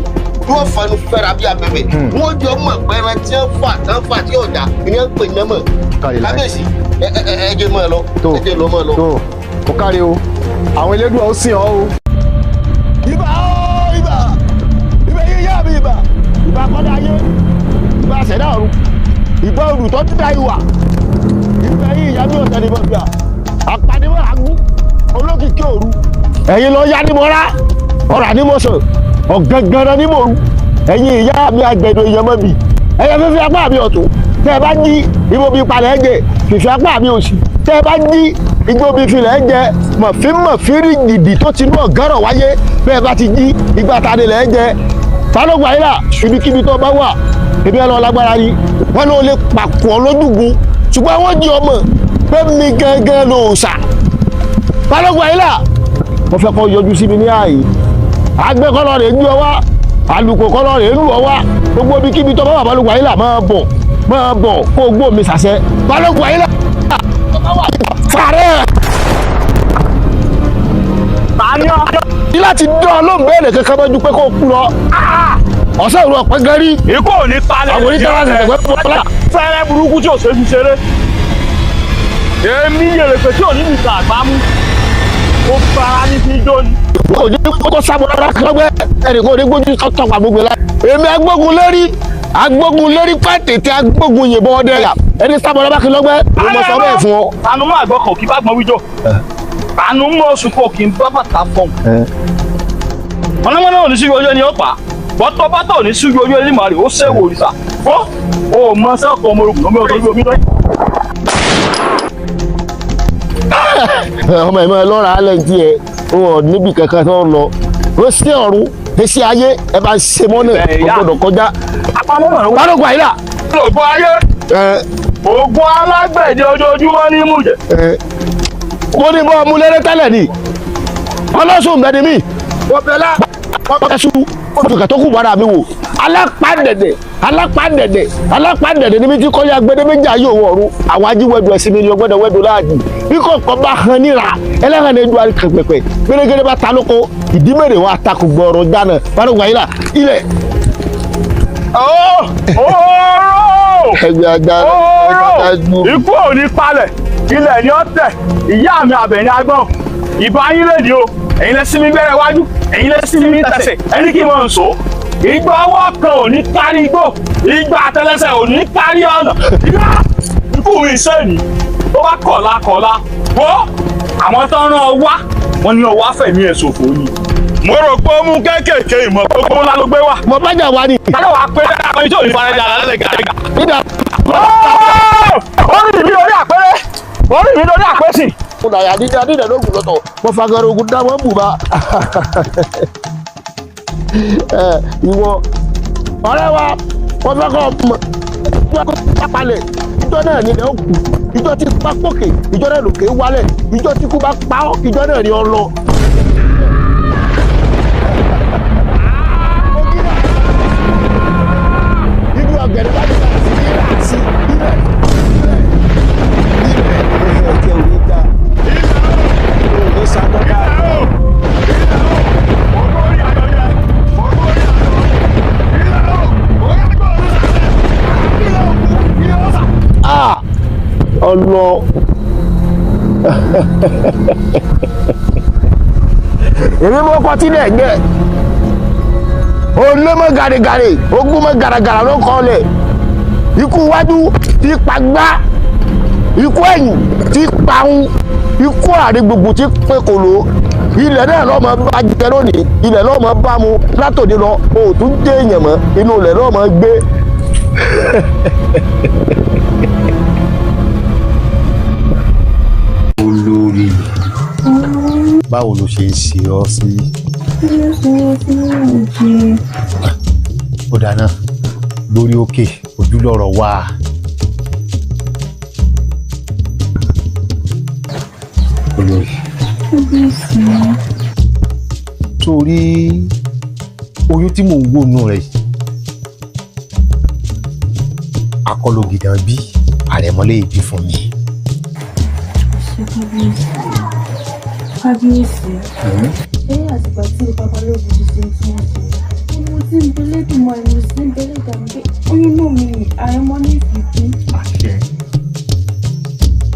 wọ́n fanu fẹ́ra bí abẹ́bẹ́ wọ́n jọ mọ̀ pẹ́ran tí wọ́n fà tán fà tí ọ̀dà ìyẹn pè ní ẹ̀mọ̀ kábíyèsí ẹ̀jẹ̀ mọ́ ẹ lọ ẹ̀jẹ̀ lọ mọ́ ẹ lọ. tó o kárí o àwọn elédùn ọ̀ sìn ọ́ o. ibà ó ibà ibà yìí yá mi ibà ibà kọ́dá ayé ibà ṣẹ̀dá ọ̀run ibà odù tó ti dá ìwà ibà yìí ìyá mi ọ̀tẹ̀ níbọn bíà àpàdébọ̀ àgún olókìkí òru ẹ̀yin lọ yá ní mọ́ra ọ̀rà ní mọ́sàn ọ̀gángan ní mòru ẹ̀yin ìyá mi àgbẹ̀dọ̀ ìyẹmọ́ mi ẹ̀yẹ fífi apá mi ọ̀tún tẹ́ ẹ bá jí ibo mi palẹ̀ ẹ̀jẹ̀ fífi apá mi òsì tẹ́ ẹ bá jí igbó mi filẹ̀ ẹ̀jẹ̀ mọ̀fínmọ̀fínrí gidi tó ti nú ọ̀gárọ̀ wáyé bẹ́ẹ̀ bá ti jí ìgbà tani lẹ̀ ẹ̀jẹ̀ balógun àyílà ibikíbi tó bá wà ebi ẹ lọ lágbára yìí wọn ló lè pàkó lójúgun ṣùgbọ́n wọ́n jí ọmọ pé mi gángan ló sà balógun àyílà mo fẹ́ kọ́ yọjú sí mi ní ààyè agbẹ́kọ́lọ́ rẹ̀ ń gbé ọ wá alùpùpù kọ́lọ́ rẹ̀ ń lù ọ wá gbogbo ibikíbi tó bá wà balógun àyílà máa bọ̀ kó gbó mi sàṣẹ balógun àyílà fàárẹ̀. ní láti dán ọlọ́run bẹ́ẹ̀ kankan bá ju pé kó kú lọ ọ̀sẹ̀ ìlú ọ̀pẹ gẹ́rí. ikú ò ní palẹ̀ àwọn oníkàrà ṣẹ̀ṣẹ̀ pẹ́ pọ́lá. fẹ́rẹ́ burúkú tí ò ṣe fi ṣeré èmi yèrèpè tí ò ní nìkan àgbámú ó fara ní fi dóni. kò ní kókó sábọ̀dá kọ́gbẹ́ ẹnì kò ní gbójú tọ́pọ̀ gbogbo la. èmi agbógun lérí pàtẹ́tẹ́ agbógun yìnbọn ọdẹ yà ẹni sábọ̀dá bá kí lọ́gbẹ́ ló mọ sọ bẹ́ẹ̀ fún ọ. àánú mọ́ àgbọ̀ kò kí bá gbọ́n wíjọ àánú mọ́ oṣù kò kí bá bàtà fọ́n. mọ̀nàmọ́ná ò ní sí ojú ẹni ọ̀pá bọ́tọ̀ bátọ̀ ò ní sí ojú ẹni màrí ó ṣèwò òrìṣà fọ́ ò mọ sẹ́kọ̀ọ́ ọmọ orogún lọ́mọ ọ̀tọ́jú omi lọ́yìn. ọmọ ìmọ̀ lọ́ra alẹ́ ti ẹ̀ ọ̀ níbi kankan tó ń lọ ó sí ọ̀run èsì ayé ẹ bá ṣe mọ́nà ọgbọ́dọ̀ kọjá. balógun àyílà. oògùn ayé oògùn alágbẹ̀dẹ ojoojúmọ́ ní mùjẹ. mo ní bọ́ ọmú lẹ́rẹ́ tẹ́lẹ̀ ni ọlọ́sùn bẹ́ẹ̀ ni mí wọ́n bẹ lá wọ́n bẹ sùn olùkọ́ tó kù bọ́dà mi wò alápàdẹ̀dẹ̀ níbi tí kọ́lé agbẹ́dẹ́ méjì ayé òun ọ̀run àwọn ajíwẹ́dù ẹ̀sìn mi ni ọgbẹ́dọ̀ wẹ́dù láàjì bí kọ̀ọ̀kan bá han níra ẹlẹ́hàn ẹ̀dùn àríkàpẹ̀pẹ̀ gbẹ́dẹ́gbẹ́dẹ́ bá ta lóko ìdímèrè wọn atakò gbọ́ọ̀rọ̀ dáná balógun àyílà ilẹ̀. ẹgbẹ́ ajá ikú ò ní palẹ̀ ilẹ̀ ni ó tẹ̀ ìyá mi àbẹ̀ní agbọ̀n ìbọn ayé lè ní o ẹ̀yin lẹ́sìn mi bẹ̀rẹ̀ wájú ẹ̀yin lẹ́sìn mi tẹ̀sẹ̀ ẹni kí n mọ̀ nsọ ìgbà ọwọ́ kan ò ní kárí igbó ìgbà àtẹlẹsẹ̀ ò ní kárí ọ̀nà ikú mi sẹ́ni tó bá kọ̀la wọ́ àwọn tó ń rán ọ wá wọn ní ọwọ́ àfẹ̀mí ẹ̀ ṣòfò ni. mo rò pé ó mú kéékèèké ìmọ̀ gbogbo ńlá ló gbé wá. mo bá jà wá ni. tálẹ̀ wàá pé dáadáa kan tí ò ní farajà lálẹ́ gàdégà. orí mi lórí àpẹ́sì. mo nà yà dídẹ lóògùn lọ́tọ̀ mo fagọrọ ogun dá wọn bù bá. ìwọ ọ̀rẹ́ wa wọ́n fẹ́ kọ́ ọmọ ìjọ kó pápálẹ̀ ìjọ náà nílẹ̀ ó kù ìjọ tí bá pòkè ìjọ náà lòkè wálẹ̀ ìjọ tí kú bá pa ọ́ ìjọ náà ni ọ lọ. ibi ọ̀gẹ̀dẹ̀ bá ti bá sí ilẹ̀ àti ilẹ̀ ẹ̀jẹ̀ òní ga òní sàkọ́dá. ọlọ èmi mọ ọkọ tí lẹ̀ gbẹ olómọ gàrègàrè ogún mọ gàràgàrà ló kọ́ lẹ̀ ikú wájú ti pàgbá ikú ẹ̀yìn ti pàun ikú àárín gbogbo ti pé kòló ilẹ̀ náà lọ́mọ bá jẹ lónìí ilẹ̀ lọ́mọ bá mu látòdì lọ òòtún dé èèyàn mọ́ inú ilẹ̀ lọ́mọ gbé. olórí báwo ló ṣe ń ṣe ọ sí. ó dáná lórí òkè ojúlọ́rọ̀ wà. olórí torí oyún tí mò ń wò nù rẹ akọlò gidan bí àrẹ̀mọ́lẹ̀ ìbí fún mi. kábíyèsí lẹ́yìn àtìgbà tí babalógun ti ṣe tí wọ́n ṣe mo ti ń belé dùnmọ̀ ẹ̀mí sí ń belé dàmú pé oyún náà mi àrẹ̀mọ́ ní ìfìdí.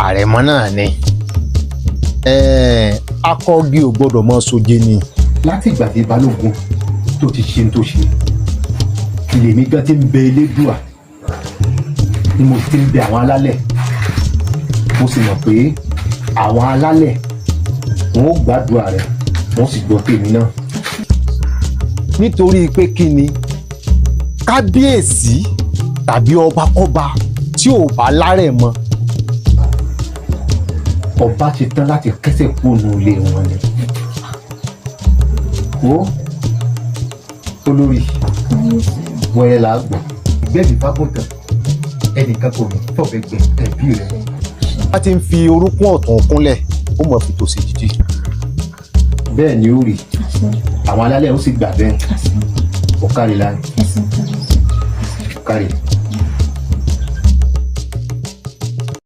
àrẹ̀mọ́ náà ni akọ́gi ò gbọ́dọ̀ mọ́ sóje ni láti ìgbà tí balógun tó ti ṣe tó ṣe lèmi gan ti ń bẹ elédùà ni mo ti ń bẹ àwọn alálẹ̀ mo sì mọ̀ pé àwọn alálẹ̀ wọn ò gbàdúrà rẹ̀ wọ́n sì gbọ́ tèmi náà. nítorí pé kí ni kábíyèsí tàbí ọbakọ́ba tí ò bá lárẹ̀ mọ́ ọba ti tán láti kẹ́sẹ̀ kúrò ilé wọn ni. ó olórí wọ́n la gbọ́ ìgbẹ́bí fábọ́tàn ẹnìkan kò ní tọ̀bẹ̀ gbẹ ẹ̀bí rẹ̀. a ti ń fi orúnkún ọ̀tún kúnlẹ̀ ó mọ̀ fi tòsí jíjí. bẹ́ẹ̀ ni ó rí àwọn alálẹ̀ ó sì gbà bẹ́ẹ̀ ó kárí láì ó kárí.